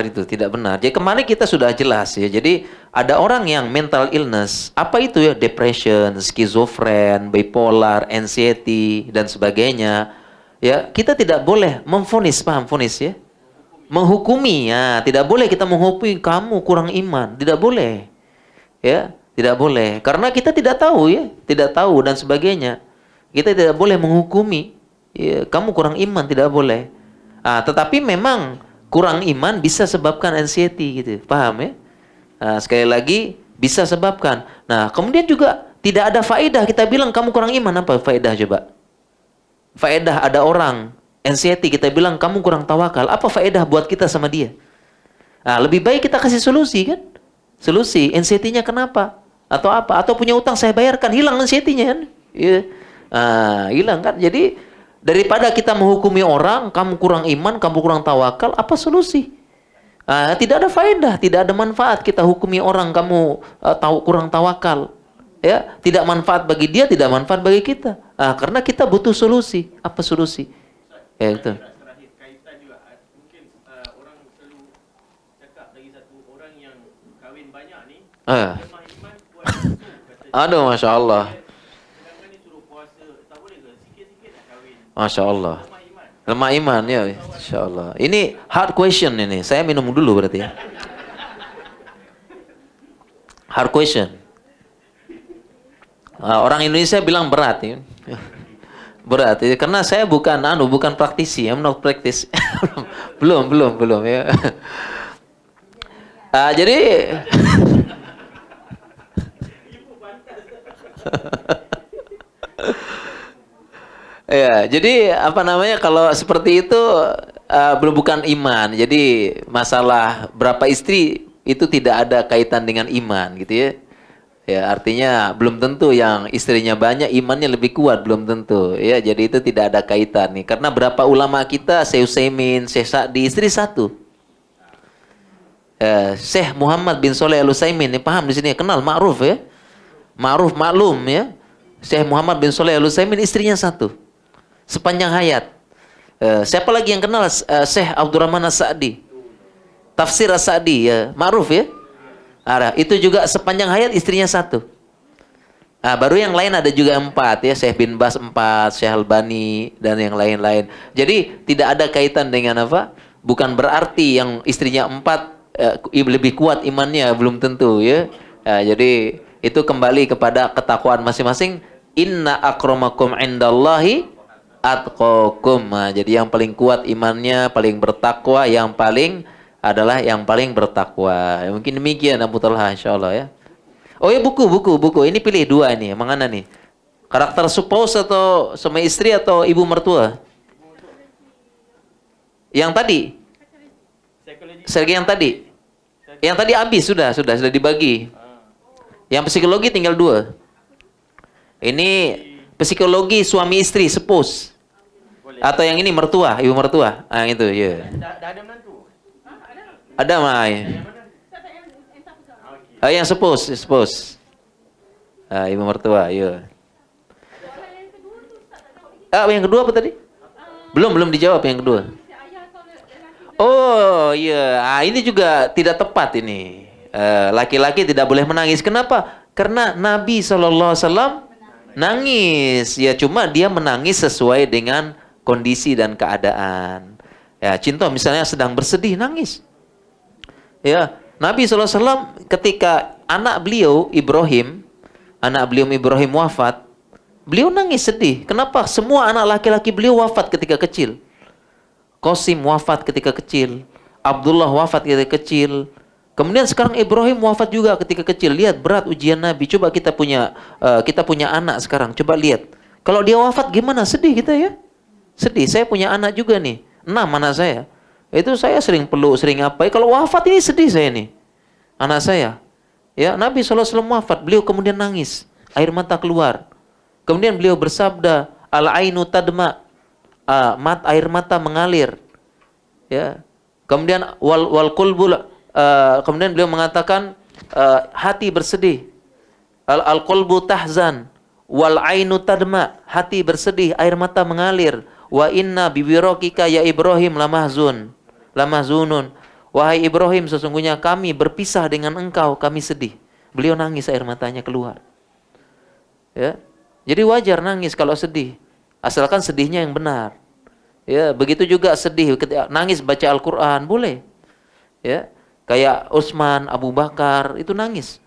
Jadi kemarin kita sudah jelas ya. Jadi ada orang yang mental illness, apa itu ya? Depression, skizofren, bipolar, anxiety dan sebagainya. Ya, kita tidak boleh memvonis, paham vonis ya? Menghukumi ya, tidak boleh kita menghukumi kamu kurang iman, tidak boleh. Ya, tidak boleh. Karena kita tidak tahu ya, tidak tahu dan sebagainya. Kita tidak boleh menghukumi. Ya, kamu kurang iman, tidak boleh. Tetapi memang kurang iman bisa sebabkan anxiety gitu. Paham ya? Sekali lagi bisa sebabkan. Nah, kemudian juga tidak ada faedah kita bilang kamu kurang iman. Apa faedah coba? Faedah ada orang anxiety kita bilang kamu kurang tawakal. Apa faedah buat kita sama dia? Lebih baik kita kasih solusi kan? Solusi, anxiety-nya kenapa? Atau apa? Atau punya utang saya bayarkan, hilang anxiety-nya kan? Iya. Hilang kan? Jadi daripada kita menghukumi orang, kamu kurang iman, kamu kurang tawakal, apa solusi? Tidak ada faedah, tidak ada manfaat kita hukumi orang kamu kurang tawakal. Ya, tidak manfaat bagi dia, tidak manfaat bagi kita. Karena kita butuh solusi. Apa solusi? Ya itu. Terakhir kaitan juga mungkin orang selalu cakap lagi satu orang yang kahwin banyak ni lemah iman kuat nafsu kata. Aduh, Masya Allah. Sedangkan ni suruh puasa tak boleh ke? Sikit-sikit nak kahwin. Masya Allah. Lemah iman. Lemah iman ya, Insya Allah. Ini hard question ini. Saya minum dulu berarti ya. Hard question. Orang Indonesia bilang berat ya. Berat ya, karena saya bukan praktisi, I'm not practice. belum ya. Jadi ya, jadi apa namanya kalau seperti itu belum bukan iman. Jadi masalah berapa istri itu tidak ada kaitan dengan iman gitu ya. Ya, artinya belum tentu yang istrinya banyak imannya lebih kuat, belum tentu. Ya, jadi itu tidak ada kaitan nih. Karena berapa ulama kita, Syekh Utsaimin, Syekh Sa'di, istri satu. Syekh Muhammad bin Shalih Al-Utsaimin, ini paham di sini, kenal ma'ruf ya. Ma'ruf maklum ya. Syekh Muhammad bin Shalih Al-Utsaimin istrinya satu. Sepanjang hayat. Siapa lagi yang kenal Syekh Abdurrahman As-Sa'di? Tafsir As-Sa'di ya, ma'ruf ya. Itu juga sepanjang hayat istrinya satu. Baru yang lain ada juga 4 ya, Syekh bin Bas 4, Syekh Albani dan yang lain-lain. Jadi tidak ada kaitan dengan apa? Bukan berarti yang istrinya 4 lebih kuat imannya, belum tentu ya. Jadi itu kembali kepada ketakwaan masing-masing. Inna akramakum indallahi atqakum. Jadi yang paling kuat imannya, paling bertakwa, yang paling bertakwa. Mungkin demikian Abu Talha insyaallah ya. Oh ya, buku. Ini pilih 2 ini. Mana nih? Karakter spouse atau sama istri atau ibu mertua? Yang tadi? Yang tadi? Yang tadi habis sudah dibagi. Yang psikologi tinggal 2. Ini psikologi suami istri, spouse. Atau yang ini mertua, ibu mertua. Yang itu, ya. Dah ada menantu. Ada mah. Yang spouse. Ibu mertua, ya. Yang kedua apa tadi? Belum dijawab yang kedua. Oh iya, ini juga tidak tepat ini. Laki-laki tidak boleh menangis. Kenapa? Karena Nabi SAW nangis. Ya cuma dia menangis sesuai dengan kondisi dan keadaan. Ya, contoh misalnya sedang bersedih, nangis. Ya, Nabi SAW ketika anak beliau Ibrahim wafat, beliau nangis sedih. Kenapa? Semua anak laki-laki beliau wafat ketika kecil. Qasim wafat ketika kecil, Abdullah wafat ketika kecil. Kemudian sekarang Ibrahim wafat juga ketika kecil. Lihat berat ujian Nabi. Coba kita punya anak sekarang. Coba lihat. Kalau dia wafat gimana? Sedih kita ya. Sedih. Saya punya anak juga nih. 6 anak saya. Itu saya sering peluk, sering apa. Kalau wafat ini sedih saya nih. Anak saya. Ya, Nabi SAW wafat. Beliau kemudian nangis. Air mata keluar. Kemudian beliau bersabda, Al-ainu tadma. Air mata mengalir. Ya. Kemudian wal qulbul kemudian beliau mengatakan hati bersedih. Al-qalbu tahzan wal ainu tadma. Hati bersedih, air mata mengalir. Wa inna biwiraqika ya Ibrahim lamahzunun. Wahai Ibrahim, sesungguhnya kami berpisah dengan engkau, kami sedih. Beliau nangis, air matanya keluar. Ya. Jadi wajar nangis kalau sedih, asalkan sedihnya yang benar. Ya, begitu juga sedih ketika nangis baca Al-Qur'an boleh. Ya. Kayak Utsman, Abu Bakar itu nangis.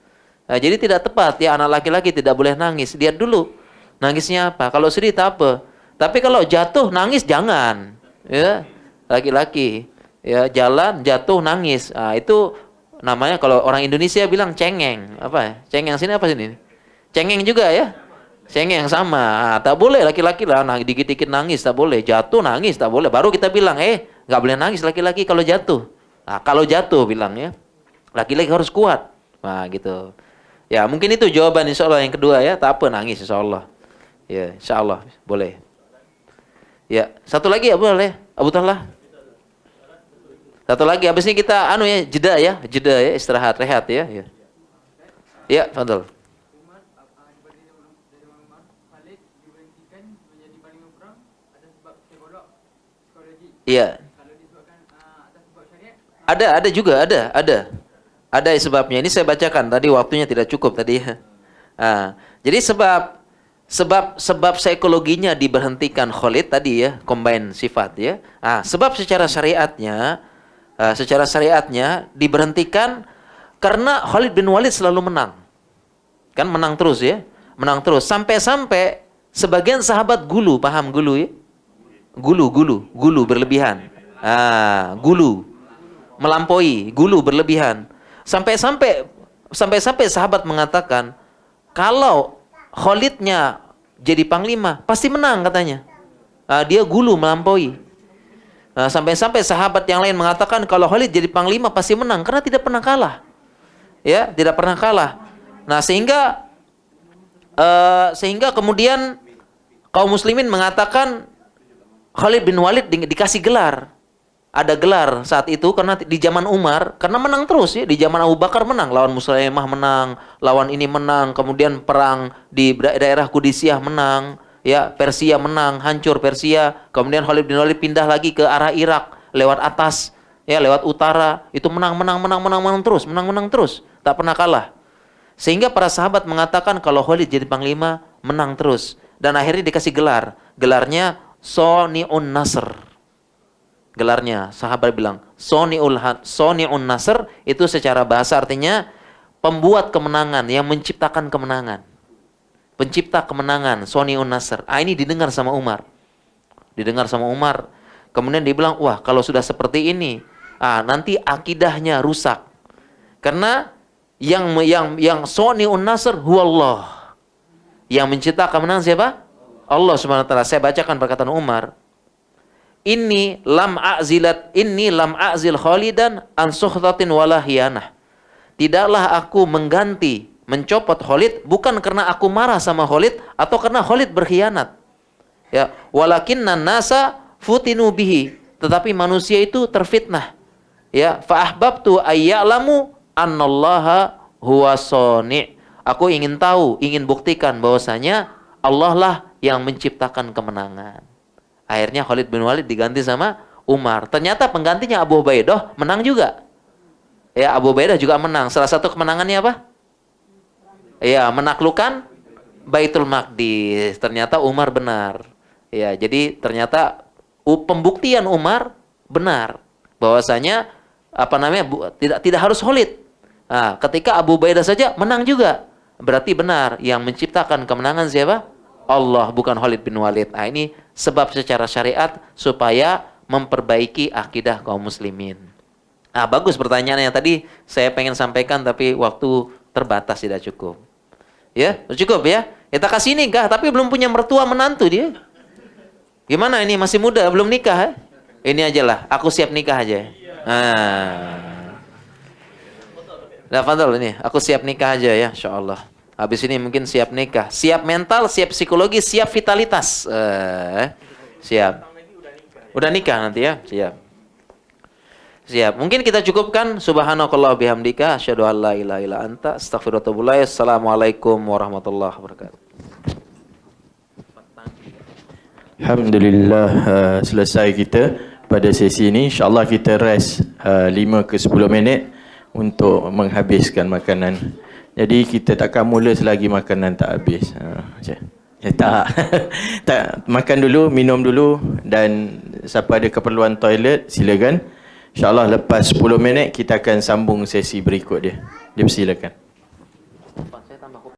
Nah, jadi tidak tepat ya, anak laki-laki tidak boleh nangis. Lihat dulu nangisnya apa. Kalau sedih tak apa. Tapi kalau jatuh nangis jangan. Ya, laki-laki ya jalan jatuh nangis. Itu namanya kalau orang Indonesia bilang cengeng. Apa? Cengeng sini apa sini? Cengeng juga ya. Cengeng sama. Tak boleh laki-laki lah dikit-dikit nangis, tak boleh. Jatuh nangis tak boleh. Baru kita bilang, nggak boleh nangis laki-laki kalau jatuh. Kalau jatuh bilang ya, laki-laki harus kuat. Gitu. Ya, mungkin itu jawaban insyaallah yang kedua ya. Tak apa nangis insyaallah. Ya, insyaallah boleh. Ya, satu lagi ya boleh. Abu Talha. Satu lagi, habis ini kita jeda ya, istirahat, rehat ya. Ya, fadhil. Iya. Ada juga, ada. Ada sebabnya. Ini saya bacakan tadi, waktunya tidak cukup tadi ya. Jadi sebab psikologinya diberhentikan Khalid tadi ya, combine sifat ya. Sebab secara syariatnya diberhentikan karena Khalid bin Walid selalu menang. Kan menang terus ya. Menang terus sampai Sebagian sahabat gulu, paham gulu ya? Gulu berlebihan. Gulu. Melampaui, gulu berlebihan. Sampai-sampai sahabat mengatakan, kalau Khalidnya jadi panglima, pasti menang katanya. Dia gulu melampaui. Sampai-sampai sahabat yang lain mengatakan, kalau Khalid jadi panglima pasti menang, karena tidak pernah kalah. Ya, tidak pernah kalah. Nah, sehingga kemudian kaum muslimin mengatakan Khalid bin Walid dikasih gelar. Ada gelar saat itu karena di zaman Umar, karena menang terus ya. Di zaman Abu Bakar menang, lawan Musailimah menang, lawan ini menang, kemudian perang di daerah Qudisiyah menang, ya, Persia menang, hancur Persia. Kemudian Khalid bin Walid pindah lagi ke arah Irak lewat atas, ya, lewat utara. Itu menang terus, tak pernah kalah. Sehingga para sahabat mengatakan kalau Khalid jadi panglima, menang terus. Dan akhirnya dikasih gelar. Gelarnya Soni'un Nasr. Gelarnya, sahabat bilang, Soni'un Nasr, itu secara bahasa artinya pembuat kemenangan, yang menciptakan kemenangan. Pencipta kemenangan, Soni'un Nasr. Ini didengar sama Umar. Kemudian dia bilang, wah, kalau sudah seperti ini, nanti akidahnya rusak. Karena yang Soni'un Nasr huwallah. Yang menciptakan kemenangan siapa? Allah Subhanahu wa taala. Saya bacakan perkataan Umar. Inni lam a'zil Khalidan an sukhtatin wala hiyanah. Tidaklah aku mencopot Khalid bukan karena aku marah sama Khalid atau karena Khalid berkhianat. Ya, walakinnan nasa futinu bihi. Tetapi manusia itu terfitnah. Ya, fa ahbabtu ayya'lamu annallaha huwa soni'. Aku ingin buktikan bahwasanya Allah lah yang menciptakan kemenangan. Akhirnya Khalid bin Walid diganti sama Umar. Ternyata penggantinya Abu Ubaidah menang juga. Ya, Abu Ubaidah juga menang. Salah satu kemenangannya apa? Ya, menaklukkan Baitul Maqdis. Ternyata Umar benar. Ya, jadi ternyata pembuktian Umar benar bahwasanya tidak harus Khalid. Ketika Abu Ubaidah saja menang juga. Berarti benar yang menciptakan kemenangan siapa? Allah, bukan Khalid bin Walid. Ini sebab secara syariat supaya memperbaiki akidah kaum muslimin. Bagus pertanyaannya tadi saya pengen sampaikan tapi waktu terbatas, tidak cukup. Ya, cukup ya. Kita kasih nikah tapi belum punya mertua menantu dia. Gimana ini, masih muda belum nikah? Ini aja lah, aku siap nikah aja. Nah, fadal ini, aku siap nikah aja ya, insyaallah. Habis ini mungkin siap nikah, siap mental, siap psikologi, siap vitalitas. Siap. Udah nikah nanti ya, siap. Mungkin kita cukupkan. Subhanakallah bihamdika, asyhadu an la ilaha illa anta, astaghfiruka wa atubu ilaik. Assalamualaikum warahmatullahi wabarakatuh. Alhamdulillah, selesai kita pada sesi ini. InsyaAllah kita rest 5 ke 10 minit untuk menghabiskan makanan. Jadi kita takkan mula selagi makanan tak habis. Tak, makan dulu, minum dulu, dan siapa ada keperluan toilet silakan. InsyaAllah lepas 10 minit kita akan sambung sesi berikut dia. Dipersilakan.